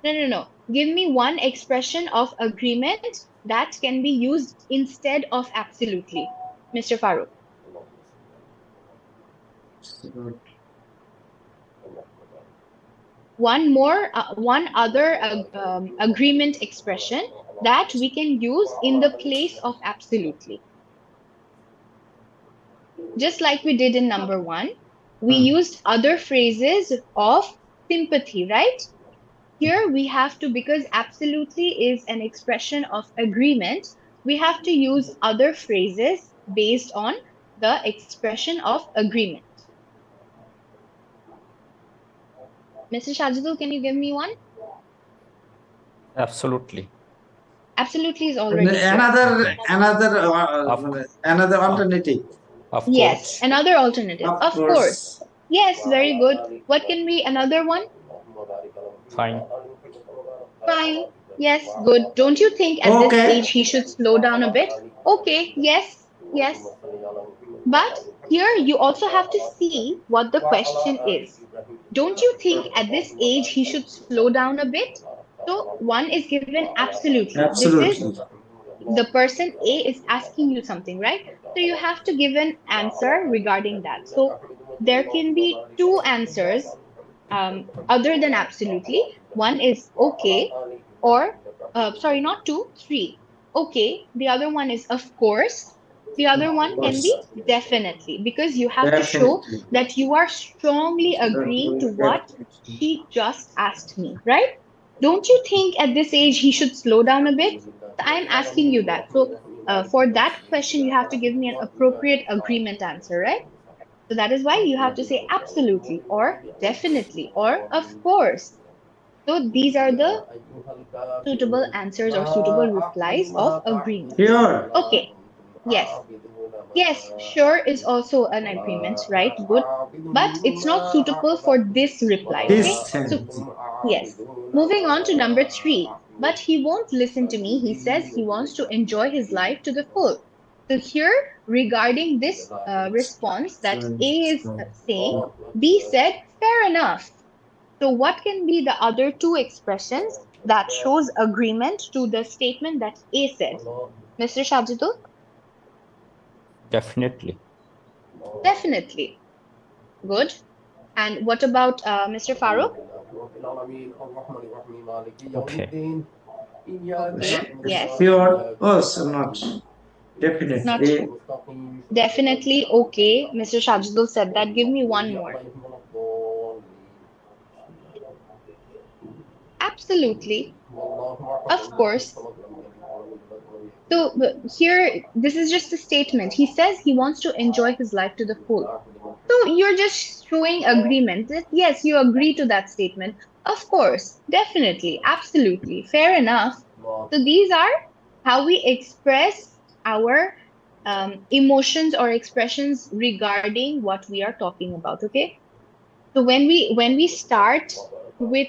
No. Give me one expression of agreement that can be used instead of absolutely. Mr. Farooq. One other agreement expression that we can use in the place of absolutely. Just like we did in number one, we Hmm. used other phrases of sympathy, right? Here we have to, because absolutely is an expression of agreement, we have to use other phrases based on the expression of agreement. Mr. Shajidul, can you give me one? Absolutely. Absolutely is And already here. Another Okay. another Of another of alternative. of Yes, course. another alternative. Of Of course. course. Yes, very good. What can be another one? Fine. Fine. Yes, good. Don't you think at this Okay. age he should slow down a bit? Okay, yes. But here you also have to see what the question is. Don't you think at this age he should slow down a bit? So one is given absolutely. This is Absolutely. the person A is asking you something, right? So you have to give an answer regarding that. So there can be two answers other than absolutely. One is okay, or sorry, not two, three. Okay, the other one is of course. The Of other one can be course. definitely, because you have to show Definitely. that you are strongly agreeing to what she just asked me, right? Don't you think at this age he should slow down a bit? I'm asking you that. So, for that question, you have to give me an appropriate agreement answer, right? So that is why you have to say absolutely or definitely or of course. So these are the suitable answers or suitable replies of agreement. Sure. Okay. Yes. Yes, sure is also an agreement, right? Good. But it's not suitable for this reply, okay? This So, thing. yes. Moving on to number three. But he won't listen to me. He says he wants to enjoy his life to the full. So, here, regarding this response that A is saying, B said, fair enough. So, what can be the other two expressions that shows agreement to the statement that A said? Mr. Shajidul? Definitely. Definitely. Good. And what about Mr. Farooq? Okay. Okay, yes. Sure. Also not. Not Definitely. definitely okay. Mr. Shajidul said that. Give me one more. Absolutely. Of course. So here, this is just a statement. He says he wants to enjoy his life to the full. So you're just showing agreement that yes, you agree to that statement. Of course, definitely, absolutely, fair enough. So these are how we express our emotions or expressions regarding what we are talking about. Okay. So when we start with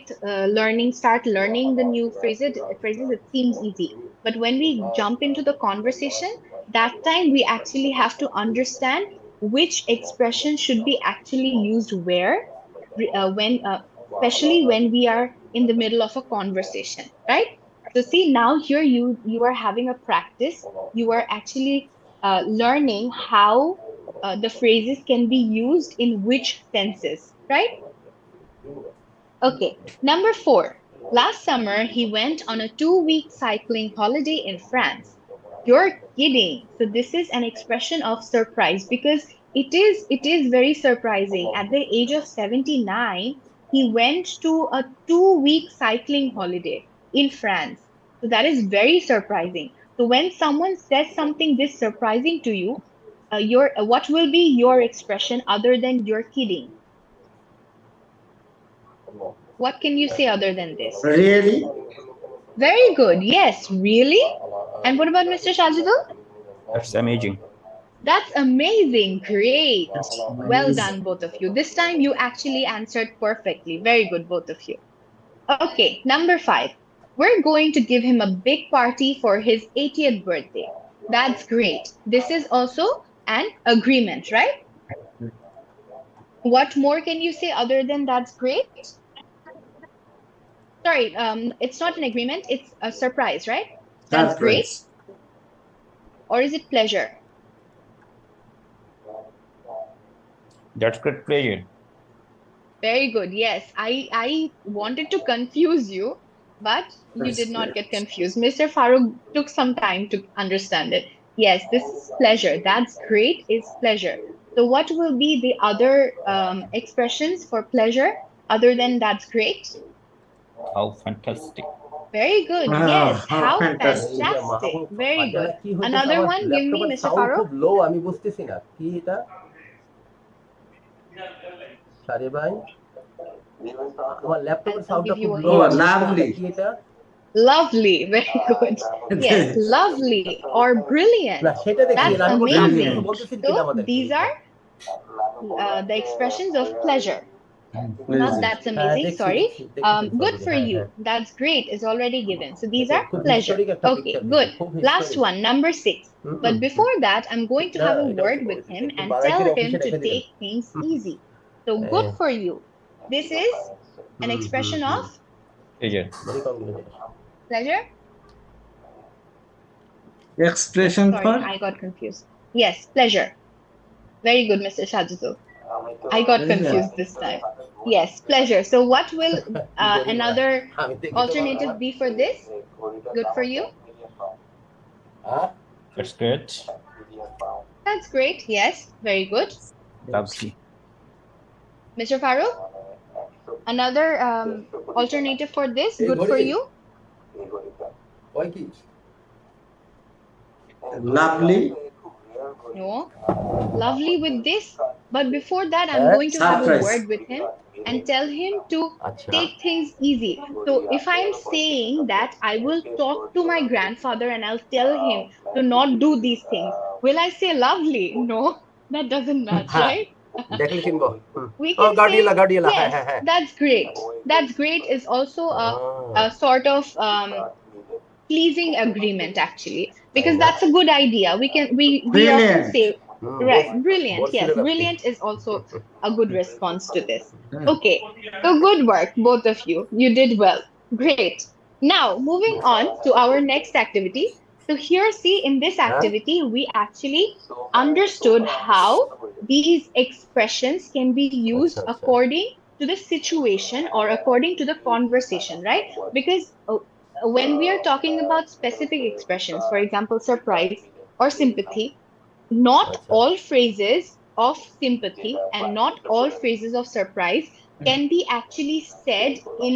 start learning the new phrases, it seems easy. But when we jump into the conversation, that time we actually have to understand which expression should be actually used where, when especially when we are in the middle of a conversation, right? So see, now here you are having a practice. You are actually learning how the phrases can be used in which senses, right? Okay, number four. Last summer, he went on a 2-week cycling holiday in France. You're kidding. So this is an expression of surprise because it is very surprising. At the age of 79, he went to a 2-week cycling holiday in France. So that is very surprising. So when someone says something this surprising to you, what will be your expression other than you're kidding? What can you say other than this? Really? Very good. Yes, really? And what about Mr. Shajidul? That's amazing. That's amazing. Great. That's Well amazing. done, both of you. This time you actually answered perfectly. Very good, both of you. Okay, number five. We're going to give him a big party for his 80th birthday. That's great. This is also and agreement, right? What more can you say other than that's great? Sorry, it's not an agreement, it's a surprise, right? That's great. Surprise. Or is it pleasure? That's great pleasure. Very good. Yes, I wanted to confuse you, but you That's did not great. get confused. Mr. Farooq took some time to understand it. Yes, this is pleasure. That's great is pleasure. So what will be the other expressions for pleasure other than that's great? How fantastic. Very good. Ah, Yes, how how fantastic. fantastic. Very good. Another one, give me, Mr. Farooq. লো আমি বুঝতেছি না কি এটা সারে ভাই আমার ল্যাপটপের I'll সাউন্ডটা give খুব you a low Oh, hint. আমি বুঝতেছি না lovely. কি এটা Lovely. Very good. Yes, lovely or না brilliant. সেটা দেখছি That's না আমি বলছি আপনি কিছু amazing. Brilliant. বলতেছেন So কিনা আমাদেরকে these are the expressions of pleasure. Not Pleasure. that's হ্যাঁ amazing, দেখছি sorry. দেখছি দেখেছি Good অলরেডি for হ্যাঁ you. হ্যাঁ That's great is already given. So these দেখুন are খুব pleasure. হিস্টোরিক একটা Okay, পিকচার good. দিছে খুব Last historic one, number 6. But before that, I'm going to না have a এটা word with him একটু and বাড়াই tell করে him অফিসে to রেখে দিবেন take things easy. So good হ্যাঁ for you. This is an expression of Pleasure. Very congratulation pleasure. Expression Sorry, for I got confused. Yes, pleasure. Very good, Mr. Shajidu. I got pleasure. confused this time. Yes, pleasure. So what will কি করি না another আমি দেখি তো alternative be for this? Good for you? হ্যাঁ That's great. That's great. Yes, very good. Lovely. Mr. Farooq, another alternative for this? এই Good for ঘড়ি you? ওই কি Lovely. No. Lovely with this. But before that, I'm হ্যাঁ going to have a Surprise. word with him and tell him to আচ্ছা take things easy. So if I'm saying that I will talk to my grandfather and I'll tell him to not do these things, will I say lovely? No, that doesn't match, হ্যাঁ right? দেখলে চিনবো We O can গার্ডিয়েলা say, গার্ডিয়েলা হ্যাঁ yes, হ্যাঁ হ্যাঁ that's great. That's great is also a sort of pleasing agreement actually, তাই because না that's a good idea. We often Brilliant. say, right, brilliant. বলছিল Yes, ব্যাপ্তি brilliant is also a good response to this. Okay, so good work, both of you. You did well. Great. Now, moving on to our next activity. So here, see, in this হ্যাঁ activity, we actually understood how these expressions can be used আচ্ছা আচ্ছা according to the situation or according to the conversation, right? Because when we are talking about specific expressions, for example, surprise or sympathy, not আচ্ছা all phrases of sympathy and not all phrases of surprise can be actually said in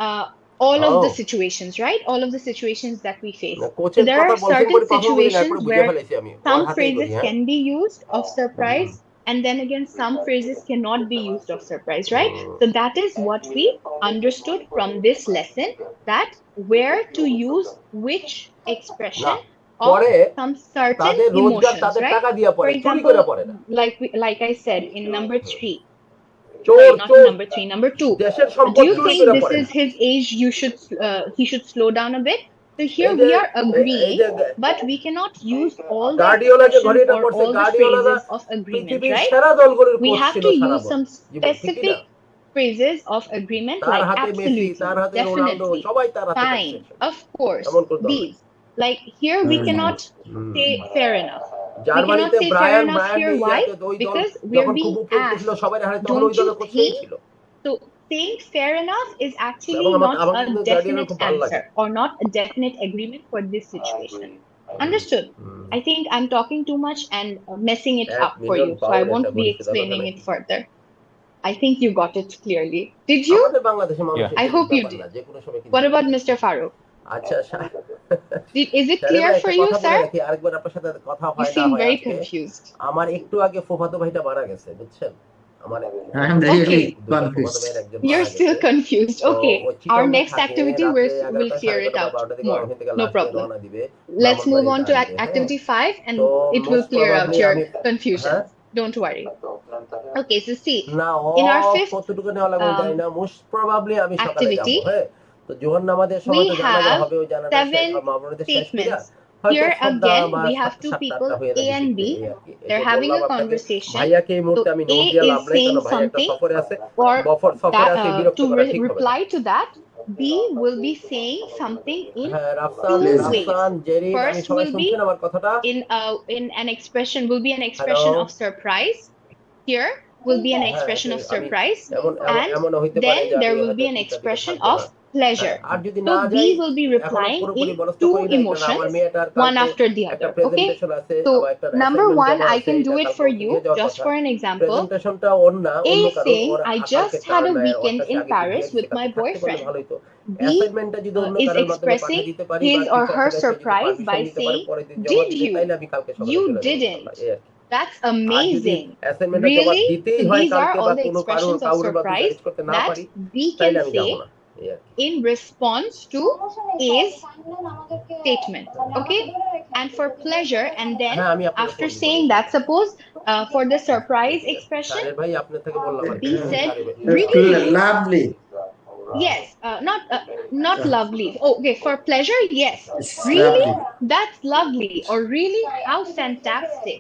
uh, all of the O situations, right? All of the situations that we face. না So কোচের there কথা are বলছেন certain বলে প্রথম বলি না situations এরপরে বুঝে where ফেলেছি আমি ওর some হাতেই করি phrases হ্যাঁ can be used of surprise, and then again, some phrases cannot be used of surprise, right? So that is what we understood from this lesson, that where to use which না expression of পরে some certain তাদের রোজগার emotions, তাদের right? টাকা দিয়া For পড়ে চুরি example, করে পড়ে না like I said in number 3, চোর sorry, not in চোর number 3, number 2. দেশের Do সম্পদ you চুরি think করে this পড়ে is না his age? He should slow down a bit. So here এই we যে are এই agreeing, যে but we cannot use all the Guardiola যে expressions ঘড়িটা or পড়ছে all the গার্ডিওলারা phrases of agreement, পৃথিবীর right? সেরা দলগুলোর We কোচ have ছিল to সারা use some জীবন ঠিক কি না specific phrases of agreement, তার like হাতে মেসি absolutely, তার হাতে রোনালদো definitely, সবাই তার হাতে fine, কনস্ট্রাকশন of course, এমন কোনো দল নাই these. Like here, we cannot say fair enough. We cannot জার্মানিতে say fair Brian enough Brian here. Why? ইয়াতে ওই দল Because we are যখন খুব being উপরে উঠতেছিল asked, সবাই হারে তখন don't ওই you দলের কোচ সেই think? ছিল So saying fair enough is actually এবং আমার not আমাকে a কিন্তু গার্ডিওলার definite খুব ভালো লাগে answer or not a definite agreement for this situation. Understood? I think I'm talking too much and messing it এক up for million you, so I pound একটা won't be ঘড়ি ছিল কথা explaining it নাকি further. I think you got it clearly. Did you? আমাদের বাংলাদেশের Yeah. মানুষের I জিনিস hope you ব্যাপার did. না যে কোনো সময় What কিন্তু about Mr. Farooq? আচ্ছা Is it স্যারে clear ভাই for একটা you, কথা বলে sir? রাখি আরেকবার আপনার সাথে কথা You হয় না seem হয় very আজকে confused. আমার একটু আগে ফুফাতো ভাইটা মারা গেছে বুঝছেন আমার I am really Okay, দুইটা ফুফাতো ভাইয়ের confused. একজন you're মারা still গেছে confused. তো Okay, ও our চিটাঙ্গে next থাকে activity রাতে will 11টা clear it 11:30 বা out 12টার দিকে more. ওখান থেকে No লাশ নিয়ে problem. রওনা দিবে Let's move Brahmanbaria on to আনতে হ্যাঁ activity 5 and তো it will most clear out probably your আমি হ্যাঁ confusions. Don't worry. Okay, so see, না in ও our fifth কতটুকু নেওয়া লাগবে আমি জানি না মোস্ট প্রবাবলি আমি সকালে যাব activity, হ্যাঁ তো জোহর নামাজের সময় we তো জানাজা have হবে ওই জানাজা 7 মা বোনদের শেষ কইরা statements. হয়তো Here সন্ধ্যা again, বা we have two 7টা-8টা people, হয়ে A যাবে and শিফটে, B. এই আর কি। এই যে They're having বললাম a আপনাকে, conversation. ভাইয়াকে এই So মুহূর্তে আমি A নোট দিয়ে লাভ is নাই, কারণ saying ভাইয়া একটা something, সফরে আছে, or সফরে that আছে, বিরক্ত করা ঠিক হবে না। reply to that, B will be saying something in হ্যাঁ, Rafsan, two Please. ways. Rafsan, Zerin, আমি First সবাই will be শুনছেন আমার কথাটা? in an expression, will be an hello? expression of surprise. Here will be an হ্যাঁ, expression of আমি surprise, এমন এমন and এমনও হইতে পারে then যে আমি there will হয়তো be an 3টার দিকে expression থাকবো of না। হ্যাঁ, pleasure. আর যদি So না B যাই, will be এখনো replying পুরোপুরি in মনস্থ two করি নাই, কারণ আমার emotions, মেয়েটার one কালকে after the একটা other. Okay. প্রেজেন্টেশন আছে So বা একটা number অ্যাসাইনমেন্ট one, জমা I আছে, can do এটা it কালকে for ওকে you দিয়ে যাওয়ার just কথা। for an example. প্রেজেন্টেশনটা ওর না, A অন্য is কারোর, saying, ওর I কালকে just had turn, a weekend ওরটা সে in আগের দিন দিয়ে Paris দিছে, with my কালকে থাকতে পারলে boyfriend. ভালো হতো। B অ্যাসাইনমেন্টটা যদি অন্য is কারোর মাধ্যমে expressing পাঠিয়ে দিতে পারি বা his or কিছু her একটা সে যদি surprise পারমিশন by নিতে পারে saying, পরের দিন জমা did দিতে, you? তাইলে আমি কালকে সকালে You চলে যাবো didn't. ইনশাআল্লাহ, এই আর কি। That's আর যদি amazing. অ্যাসাইনমেন্টটা জমা Really? দিতেই So হয় these are কালকে বা all the কোনো expressions of কারোর মাধ্যমে surprise ম্যানেজ করতে না that পারি, we তাইলে can আমি say যাবো না, এই আর কি। in response to A's statement. Okay. And for pleasure, and then হ্যাঁ, আমি আপনাকে after ফোন দিব saying that, ইনশাআল্লাহ। suppose for the surprise এই আর কি। expression, স্যারের ভাই আপনার থেকে বললাম আর কি, B said, স্যারের ভাই। really? Lovely. Yes, not lovely. Oh, okay, for pleasure, yes. It's Really? lovely. That's lovely. Or really? How fantastic.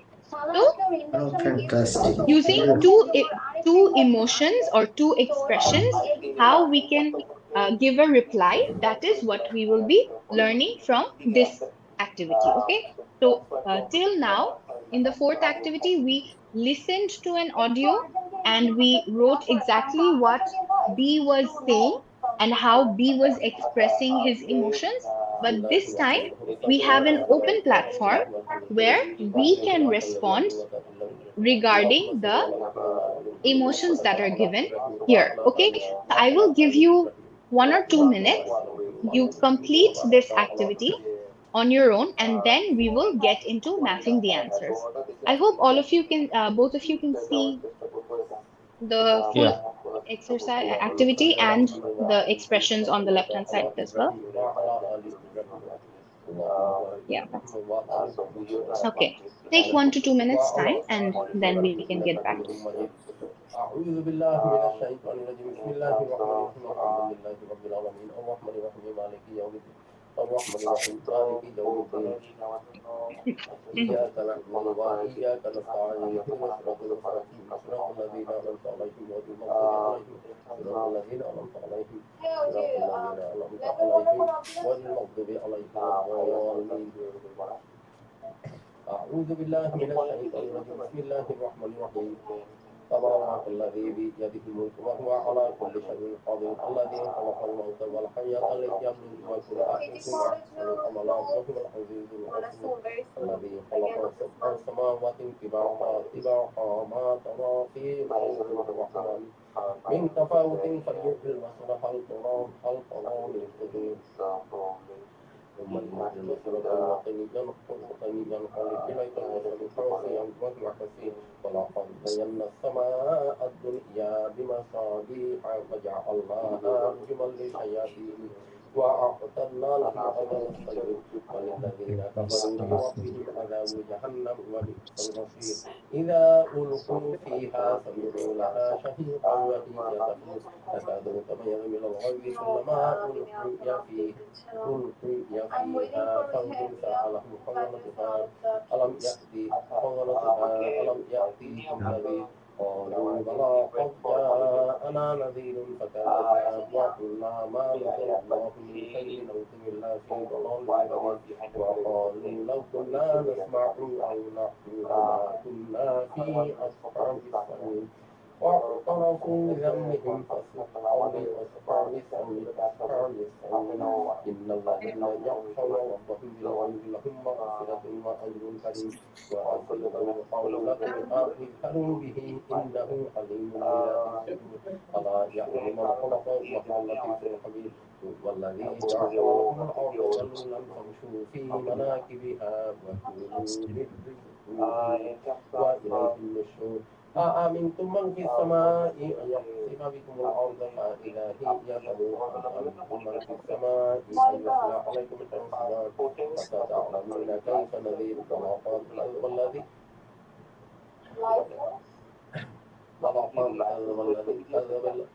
So Oh, fantastic. using Good. two emotions or two expressions, how we can give a reply, that is what we will be learning from this activity. Okay, so till now, in the fourth activity, we listened to an audio and we wrote exactly what B was saying and how B was expressing his emotions. But this time we have an open platform where we can respond regarding the emotions that are given here. Okay, so I will give you 1 or 2 minutes. You complete this activity on your own, and then we will get into mapping the answers. I hope all of you can, both of you can see the full Yeah. exercise activity and the expressions on the left hand side as well. Yeah, that's okay. Take 1 to 2 minutes time, and then we can get back to it. أعوذ بالله من الشيطان الرجيم. بسم الله الرحمن الرحيم. الحمد لله رب العالمين الرحمن الرحيم مالك يوم الدين الرحمن الرحيم مالك يوم الدين إياك نعبد وإياك نستعين اهدنا الصراط المستقيم صراط الذين أنعمت عليهم غير المغضوب عليهم صراط الذين أنعمت عليهم غير المغضوب عليهم الضالين. أعوذ بالله من الشيطان الرجيم. بسم الله الرحمن الرحيم. تبارك الذي بيده الملك وهو على كل شيء قدير الذي خلق الموت والحياة ليبلوكم أيكم أحسن عملا وهو العزيز الغفور الذي خلق سبع سماوات طباقا ما ترى في خلق الرحمن من تفاوت فارجع البصر هل ترى من فطور ثم ينزل البصر كرتين ينقلب إليك البصر خاسئا وهو حسير ولقد زينا السماء الدنيا بمصابيح وجعلناها رجما للشياطين وأعتدنا لهم عذاب السعير وللذين كفروا بربهم عذاب جهنم وبئس المصير إذا ألقوا فيها سمعوا لها شهيقا وهي تفور تكاد تميز من الغيظ كلما ألقي فيها فوج سألهم خزنتها ألم يأتيهم نذير قالوا بلى قد جاءنا نذير فكذبنا وقلنا ما نزل الله من شيء نؤتي إلا في ضلال بعيد وقالوا لو كنا نسمع أو نعقل ما كنا في أصحاب السعير واعترفوا بذنبهم فسحقوا لأصحاب السعير إن الذين يخشون ربهم بالغيب لهم مغفرة وأجر كريم وأسروا قولكم أو اجهروا به إنه عليم بذات الصدور ألا يعلم من خلق وهو اللطيف الخبير والذي جعل لكم الأرض ذلولا فامشوا في مناكبها وكلوا من رزقه وإليه النشور أأمنتم من في السماء أن يخسف بكم الأرض فإذا هي تمور أم أمنتم من في السماء أن يرسل عليكم حسبان فستعلمون كيف نذير والذي ولقد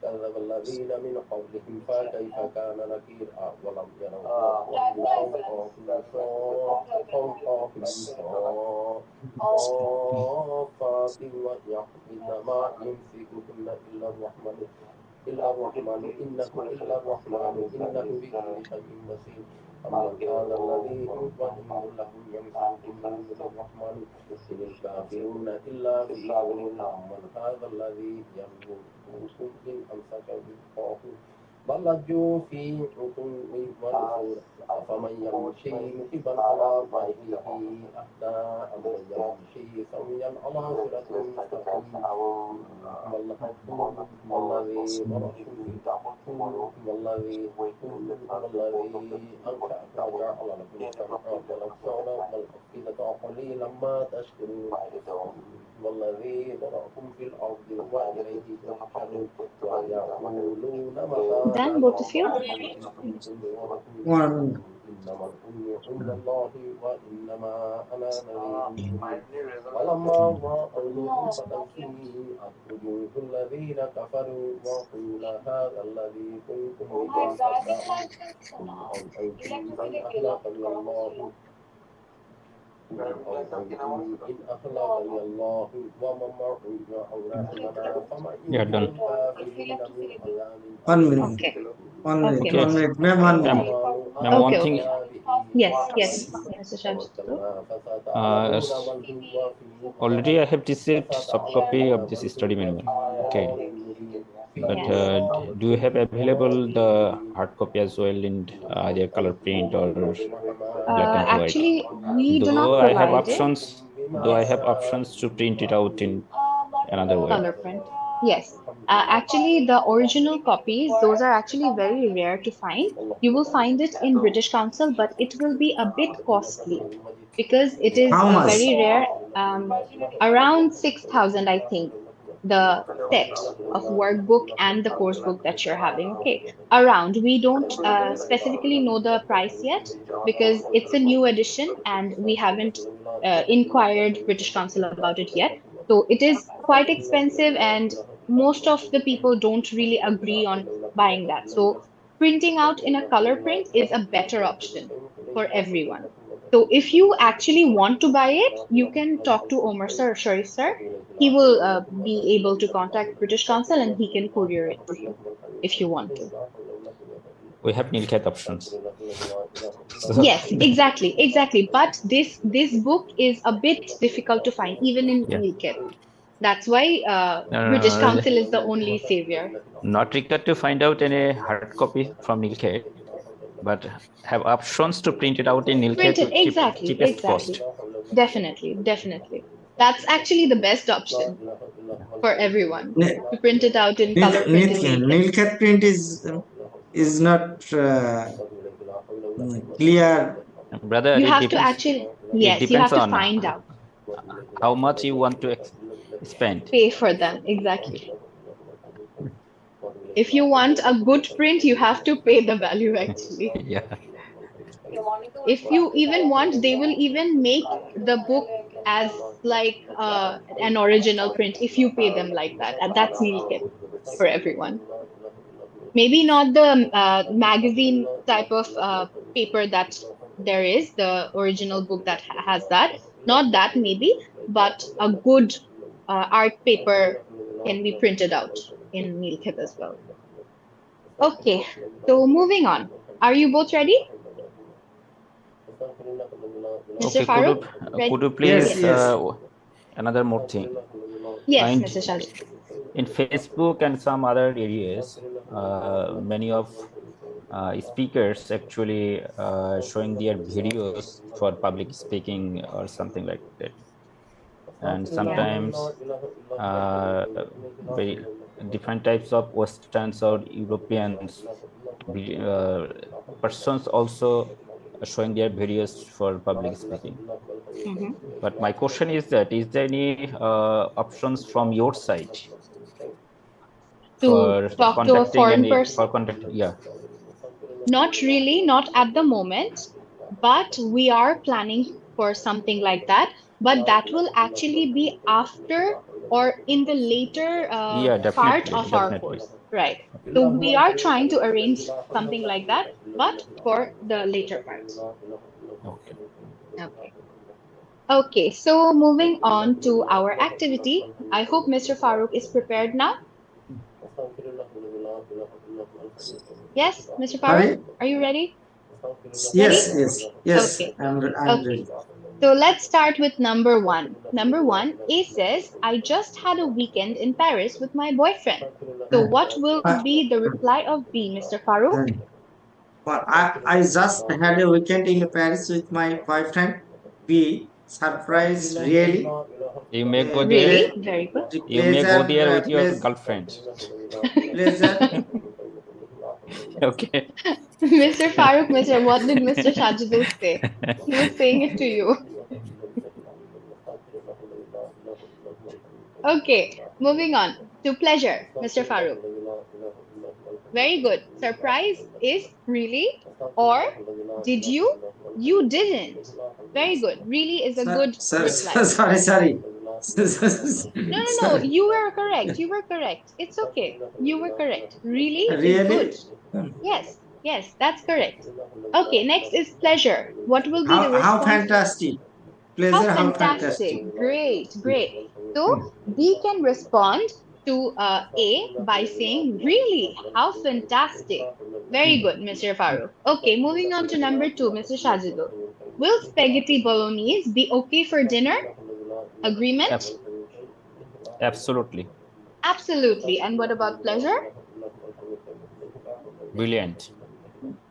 كذب الذين من قبلهم فكيف كان نكير ولم يروا فوقهم صافات إنما يمسكهن إلا الرحمن إنه بكل شيء بصير أمن هذا الذي يطمئن له يمسككم من الرحمن إن الكافرون إلا في غرور أمن هذا الذي يرزقكم إن أمسك رزقه بل لجوا في عتو ونفور أفمن يمشي مكبا على وجهه أهدى أمن يمشي سويا على صراط مستقيم والذي أنشأكم وجعل لكم السمع والأبصار والأفئدة قليلا ما تشكرون والذي ذرأكم في الأرض وإليه تحشرون ويقولون متى Done, هذا both of you? الوعد إن كنتم صادقين One. إنما العلم عند الله وإنما أنا نذير مبين ولما رأوه فتنسيئت وجوه الذين كفروا وقيل هذا الذي كنتم به تدعون قل هل أنتم إن أهلكني الله إن أهلكني الله ومن معي أو رحمنا فمن Yeah, done. الكافرين من عذاب 1 minute. Okay. 1 minute. Okay. 1 minute. Ma'am, 1 Ma'am, minute. ma'am, one Okay, thing. okay. Yes, yes, Mr. Shamsul. Already I have received soft copy of this study manual. Okay. But do you have available the hard copy as well in either color print or black and white? Actually, we do not Though I have provide it. options, though I have options to print it out in another way. Color print. Yes. Actually, the original copies, those are actually very rare to find. You will find it in British Council, but it will be a bit costly because it is How much? very rare. Around 6,000, I think, the set of workbook and the course book that you're having. Okay, around. We don't specifically know the price yet because it's a new edition and we haven't inquired British Council about it yet. So it is quite expensive, and most of the people don't really agree on buying that. So printing out in a color print is a better option for everyone. So if you actually want to buy it, you can talk to Omar sir, Sharif sir. He will be able to contact British Council and he can courier it to you if you want to. We have Nilkhat options. Yes, exactly. But this book is a bit difficult to find, even in Yeah. Nilkhat. That's why British Council is the only savior. Not required to find out any hard copy from Nilkhat, but have options to print it out in Nilkhat Printed, with cheapest cost. Definitely. That's actually the best option for everyone, to print it out in color print in Nilkhat. Nilkhat print is not clear. Brother, You it have to depends. actually, It yes, you depends have to on find out, how much you want to spend. pay for them. Exactly. If you want a good print, you have to pay the value actually. Yeah. If you even want, they will even make the book as like an original print if you pay them like that. And that's Nilkhat for everyone. Maybe not the magazine type of paper that there is, the original book that has that. Not that maybe, but a good art paper can be printed out in Nilkhat as well. Okay, so moving on. Are you both ready? Mr. Okay, Farooq, could you please Yes. another more thing? Yes, And Mr. Shadi. in Facebook and some other areas, many of speakers actually showing their videos for public speaking or something like that, and sometimes very different types of Westerns or Europeans persons also showing their videos for public speaking. But my question is that, is there any options from your side To for talk to a foreign person? Yeah. Not really, not at the moment, but we are planning for something like that. But that will actually be after or in the later Yeah, part definitely, of our definitely. course, right? So we are trying to arrange something like that, but for the later parts. Okay. Okay. Okay, so moving on to our activity. I hope Mr. Farooq is prepared now. Yes, Mr. Farooq, Sorry? are you ready? Yes, Ready? yes, yes. Okay. I'm Okay. ready. So let's start with number one. Number one, A says, I just had a weekend in Paris with my boyfriend. So what will Uh, be the reply of B, Mr. Farooq? But I just had a weekend in Paris with my boyfriend. We surprised really. You may go there. Really? Very good. The You may go there with your pleasure, girlfriend. pleasure. Okay. Mr. Farooq, what did Mr. Shajidul say? He was saying it to you. Okay, moving on to pleasure, Mr. Farooq. Very good. Surprise is really, or did you? You didn't. Very good. Really is a good reply. Sorry. No, no, no. Sorry. You were correct. You were correct. It's okay. You were correct. Really is good. Really? Yes, yes, that's correct. Okay, next is pleasure. What will be the How response? fantastic. How Pleasure, how fantastic. fantastic. Great, great. So B can respond to A by saying, really, how fantastic. Very good, Mr. Farooq. Okay, moving on to number two, Mr. Shajidul. Will spaghetti bolognese be okay for dinner? Agreement? Absolutely. Absolutely. And what about pleasure? Brilliant.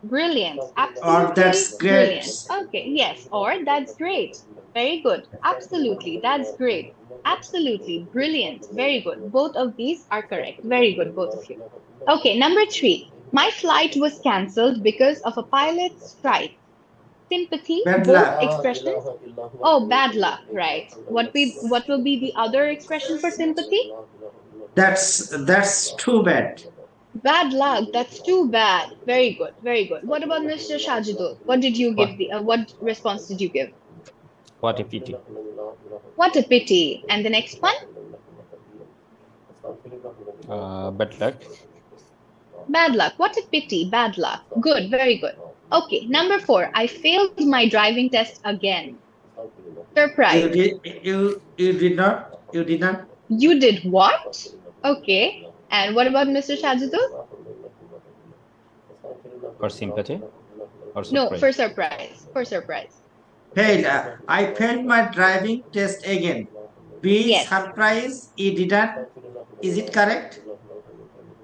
Brilliant. Or Absolutely that's great. brilliant. Okay, yes. Or that's great. Very good. Absolutely. That's great. Absolutely brilliant. Very good. Both of these are correct. Very good, both of you. Okay, number three. My flight was cancelled because of a pilot's strike. Sympathy, Bad both luck. expressions. Oh, bad luck, right. What will be the other expression for sympathy? That's too bad. Bad luck. That's too bad. Very good. Very good. What about Mr. Shajidul? What did you What? give what response did you give? What a pity. What a pity. And the next one? Bad luck. Bad luck. What a pity. Bad luck. Good. Very good. Okay. Number four. I failed my driving test again. You Surprise. did you did not You did what? Okay. And what about Mr. Shajidul? For sympathy or No, for surprise? surprise. For surprise. fail. I failed my driving test again. Be Yes. surprised you didn't. Is it correct?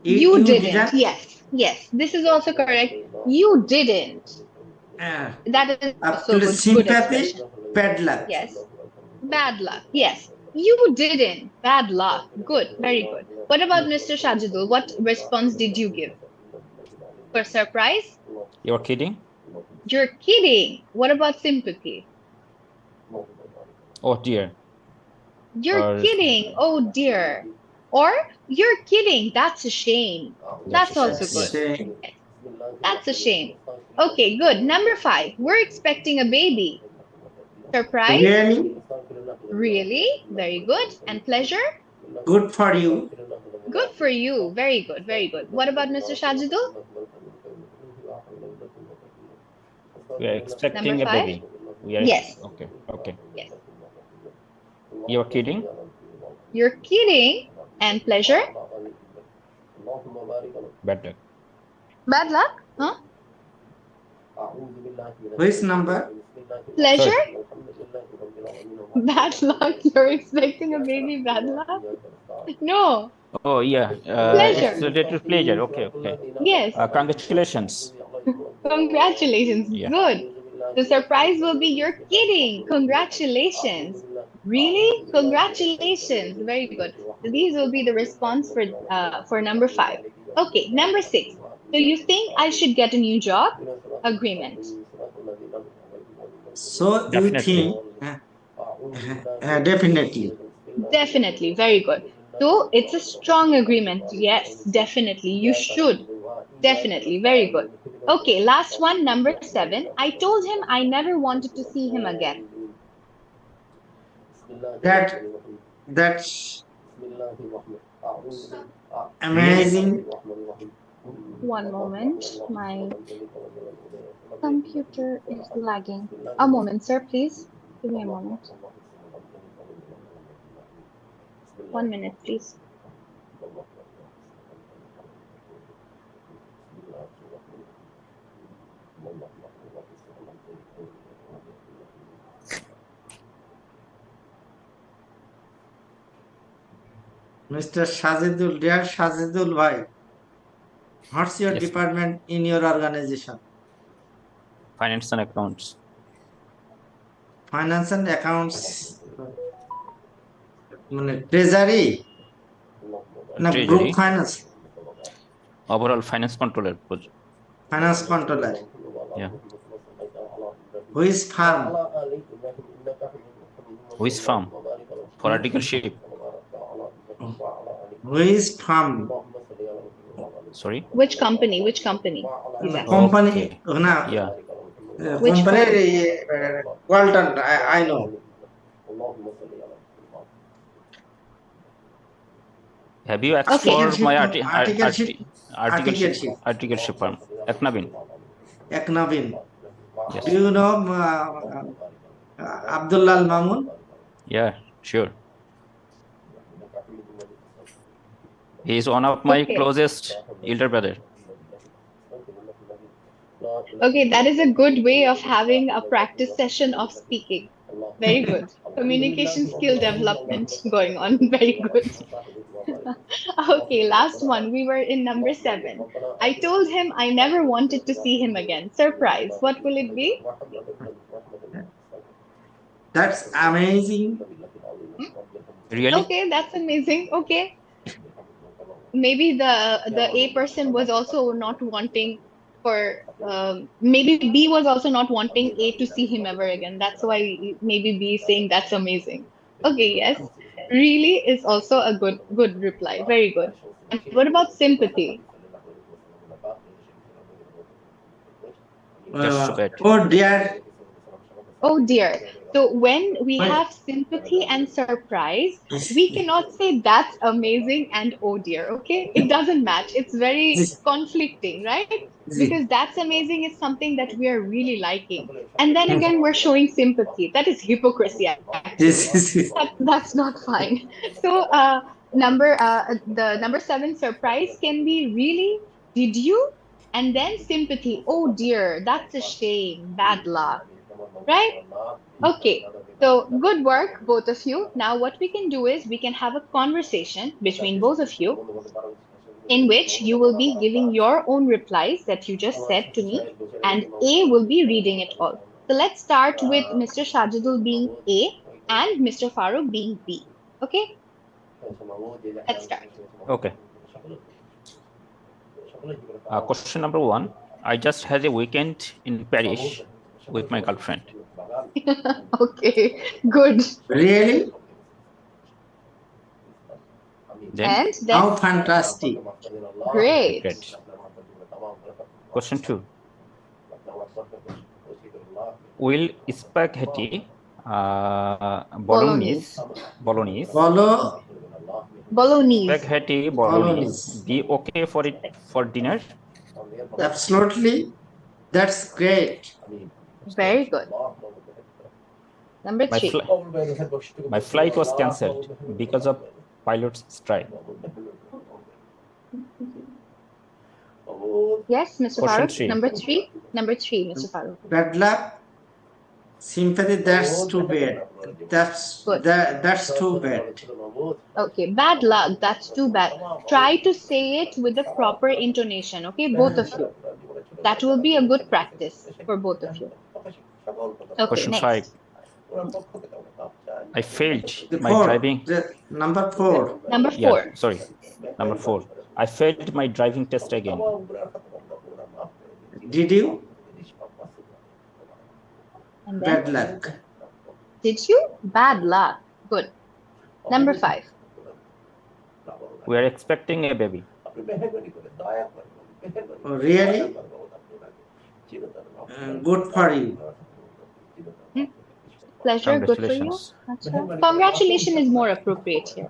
You You didn't. didn't. Yes. Yes. This is also correct. You didn't. Uh, That is also a good sympathy, expression. bad luck. Yes. Bad luck. Yes. You didn't. Bad luck. Good. Very good. What about Mr. Shajidul? What response did you give? For surprise? You're kidding? You're kidding. What about sympathy? Oh dear. You're Or kidding. Oh dear. Or you're kidding. That's a shame. that's a That's shame. also That's good. Yes. shame. Yes. That's a shame. Okay, good. Number five. We're expecting a baby. Surprise? Really Really? Very good. And pleasure? good for you. Good for you. Very good. Very good. What about Mr. Shajidul? We are Number expecting a five? baby. We are Yes. okay. Okay. Yes. You're kidding? You're kidding. And pleasure? Bad luck. Bad luck? Huh? Which number? Pleasure? Sorry. Bad luck. You're expecting a baby. Bad luck? No. Oh yeah. Pleasure. It's related to pleasure. Okay. Okay. Yes. Congratulations. Congratulations. Yeah. Good. The surprise will be you're kidding. Congratulations. Really? Congratulations. Very good. So these will be the response for number five. Okay, number six. So you think I should get a new job? Agreement. So you Definitely. think definitely. Definitely. Very good. So it's a strong agreement. Yes, definitely. You should. Definitely. Very good. Okay, last one, number seven. I told him I never wanted to see him again. That that's Amazing. One moment. My computer is lagging. A moment, sir, please. Give me a moment. 1 minute, please. Mr. Shazidul, dear Shazidul Bhai, what's your Yes, ma'am. department in your organization? Finance and accounts. Finance and accounts, treasury, na group Treasury. finance, Overall finance controller. finance controller. Yeah. Which firm? Which firm? For articleship. Which firm? Sorry. Which company? Which company? He's asking. Company, Okay. na, Yeah. Which company, firm? Walton, I know. Have you asked Okay. for my Articleship. articleship firm? Eknabin. Eknabin. Yes. Do you know Abdullah Mamun? Yeah, sure. He is one of my Okay. closest elder brother. Okay, that is a good way of having a practice session of speaking. Very good. Communication skill development going on. Very good. Okay, last one. We were in number 7. I told him I never wanted to see him again. Surprise. What will it be? That's amazing. Really? Okay, that's amazing. Okay. Maybe the A person was also not wanting for maybe B was also not wanting A to see him ever again. That's why maybe B is saying that's amazing. Okay, yes. Really is also a good reply. Very good. And what about sympathy? Just so bad. Oh dear. Oh dear. So when we have sympathy and surprise, we cannot say that's amazing and oh dear, okay? It doesn't match. It's very conflicting, right? Because that's amazing is something that we are really liking. And then again, we're showing sympathy. That is hypocrisy, actually. That's not fine. So the number 7 surprise can be really, did you? And then sympathy. Oh dear, that's a shame. Bad luck. Right? Okay. So good work, both of you. Now, what we can do is we can have a conversation between both of you in which you will be giving your own replies that you just said to me, and A will be reading it all. So let's start with Mr. Shajidul being A and Mr. Farooq being B. Okay? Let's start. Okay. Question number 1. I just had a weekend in Paris with my girlfriend. Okay, good. Really? Then? And then? How fantastic. Great. Great. Question 2. Will spaghetti bolognese spaghetti bolognese be okay for dinner? Absolutely. That's great. Very good. Number 3. My flight was cancelled because of pilot's strike. Yes, Mr. Question Farooq. 3. Number 3. Number 3, Mr. Farooq. Bad luck. Sympathy, that's too bad. That's too bad. Okay, bad luck. That's too bad. Try to say it with the proper intonation, okay? Both of you. That will be a good practice for both of you. Okay, Question next. 5. I failed my driving. Number 4. Number 4. Yeah, sorry. Number 4. I failed my driving test again. Did you? And then? Bad luck. Did you? Bad luck. Good. Number 5. We are expecting a baby. Oh, really? Good for you. Pleasure. Good for you. Congratulations. Congratulations is more appropriate here.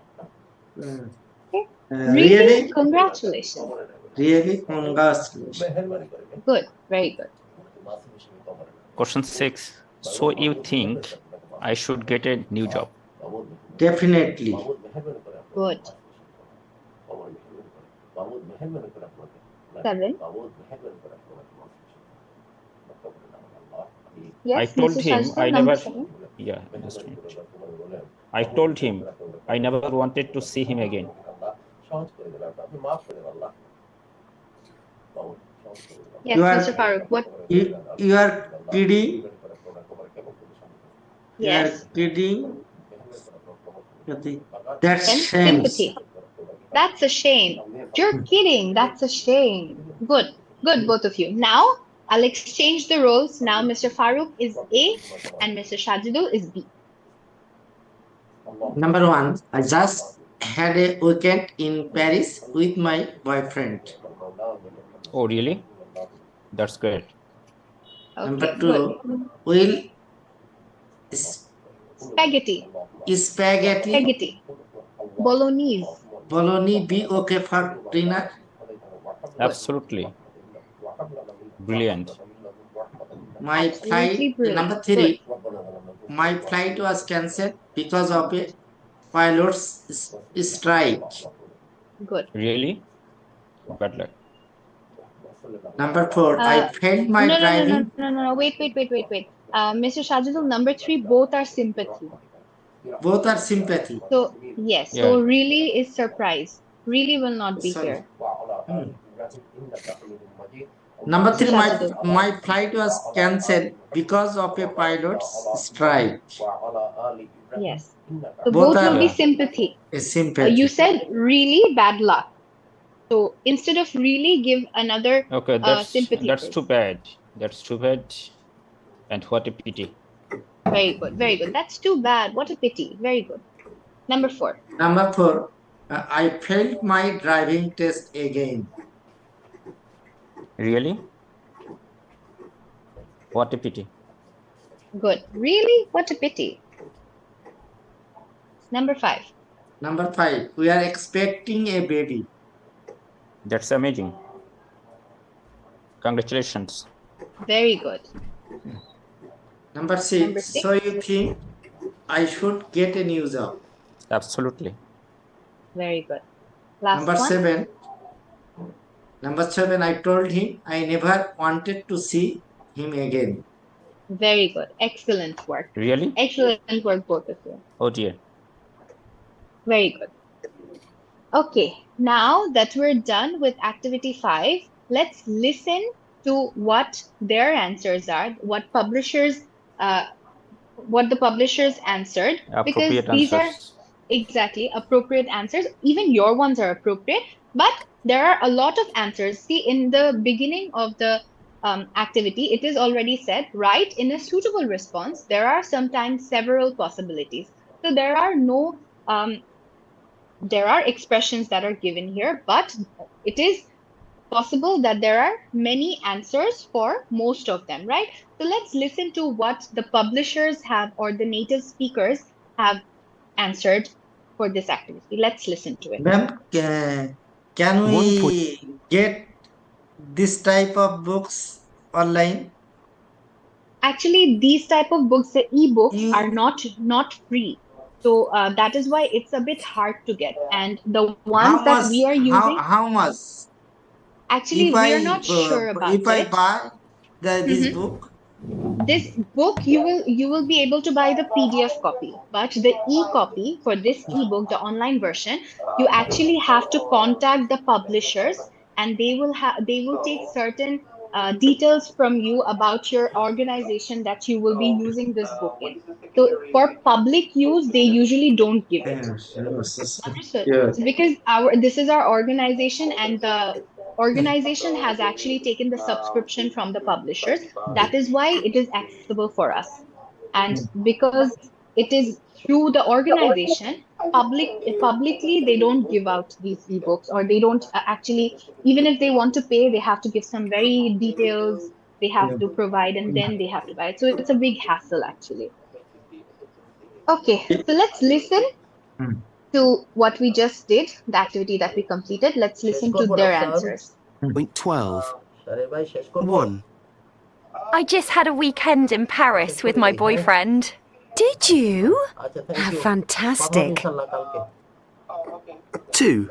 Really? Congratulations. Really? Congratulations. Good. Very good. Question 6. So you think I should get a new job? Definitely. Good. 7. I Yes, told Mr. him Shajidul, I number never. 7. Yeah, just a minute. I told him I never wanted to see him again. Yes, You are Mr. Farooq. What? you are kidding. You are Yes. kidding. That's And shame. sympathy. That's a shame. You're kidding. That's a shame. Good. Good, both of you. Now, I'll exchange the roles. Now, Mr. Farooq is A and Mr. Shajidul is B. Number 1, I just had a weekend in Paris with my boyfriend. Oh, really? That's great. Number Okay, 2, good. will Spaghetti. spaghetti Spaghetti. Bolognese. bolognese be okay for dinner? Good. Absolutely. Brilliant. My flight, Absolutely brilliant. number Good. 3, my flight was cancelled because of a pilot's strike. Good. Really? Bad luck. Number 4, I failed my driving. No. Wait. Mr. Shajidul, number 3, both are sympathy. Both are sympathy. So, yes. Yeah. So, really is surprise. Really will not be Sorry. here. Number Mr. 3, Shajidul. my flight was cancelled because of a pilot's strike. Yes. So, Both both will are be Yeah. sympathy. sympathy. You said really bad luck. So, instead of really, give another Okay, sympathy, that's too please. bad. That's too bad. And what a pity. Very good. Very good. That's too bad. What a pity. Very good. Number 4. Number 4, I failed my driving test again. Really? What a pity. Good. Really? What a pity. Number 5. Number 5, we are expecting a baby. That's amazing. Congratulations. Very good. Number Number 6, so 6. you think I should get a new job? Absolutely. Very good. Last Number one. 7, I told him I never wanted to see him again. Very good. Excellent work. Really? Excellent work, both of you. Oh dear. Very good. Okay, now that we're done with activity 5, let's listen to what their answers are, uh, what the publishers answered, because Appropriate these are answers. exactly appropriate answers. Even your ones are appropriate, but there are a lot of answers. See, in the beginning of the activity, it is already said, write in a suitable response. There are sometimes several possibilities. So there are expressions that are given here, but it is possible that there are many answers for most of them, right? So let's listen to what the publishers have or the native speakers have answered for this activity. Let's listen to it. Ma'am, can we get this type of books online? Actually, these type of books, the ebooks, You, are not free. So that is why it's a bit hard to get. And the ones how that much? we are using, How much? actually, we are not sure about If I it. buy this Mhm. book, This book, you will be able to buy the PDF copy, but the e-copy for this ebook, the online version, you actually have to contact the publishers, and they will take certain details from you about your organization that you will be using this book in. So for public use, they usually don't give it. yes, yes, Understood. yes. So because this is our organization, and the organization has actually taken the subscription from the publishers. That is why it is accessible for us. And because it is through the organization, publicly they don't give out these ebooks, or they don't actually, even if they want to pay, they have to give some very details they have Yeah. to provide, and then they have to buy it. So it's a big hassle actually. Okay, so let's listen. to what we just did, the activity that we completed. Let's listen to their answers. Point 12. 1. I just had a weekend in Paris with my boyfriend. Did you? আচ্ছা, thank How you. fantastic. ইনশাল্লাহ কালকে। 2.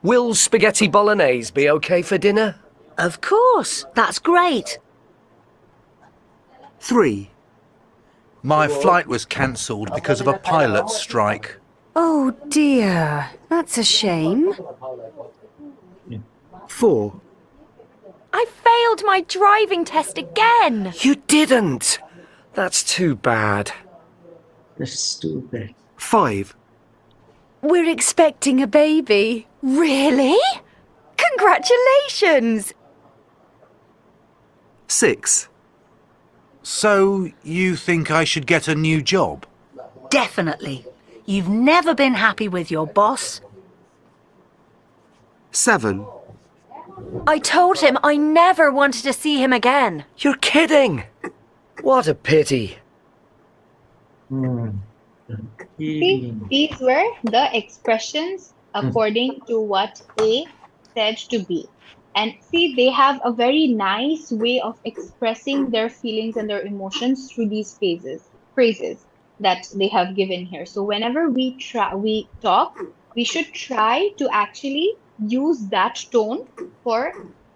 Will spaghetti bolognese be okay for dinner? Of course. That's great. 3. My flight was cancelled because of a pilot's strike. Oh dear. That's a shame. 4. I failed my driving test again. You didn't. That's too bad. That's stupid. 5. We're expecting a baby. Really? Congratulations! 6. So, you think I should get a new job? Definitely. You've never been happy with your boss. 7. I told him I never wanted to see him again. You're kidding. What a pity. See, these were the expressions according to what A said to B. And see, they have a very nice way of expressing their feelings and their emotions through these phrases that they have given here. So whenever we talk, we should try to actually use that tone for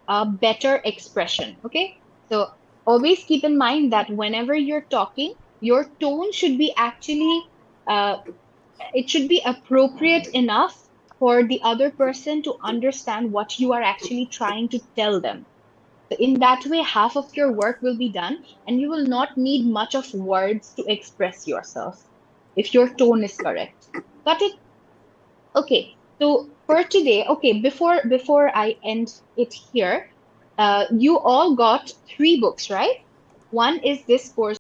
a better expression. Okay? So always keep in mind that whenever you're talking, your tone should be actually it should be appropriate enough for the other person to understand what you are actually trying to tell them. So in that way, half of your work will be done, and you will not need much of words to express yourself if your tone is correct. Got it? Okay. So for today, okay, before I end it here, you all got 3 books, right? One is this course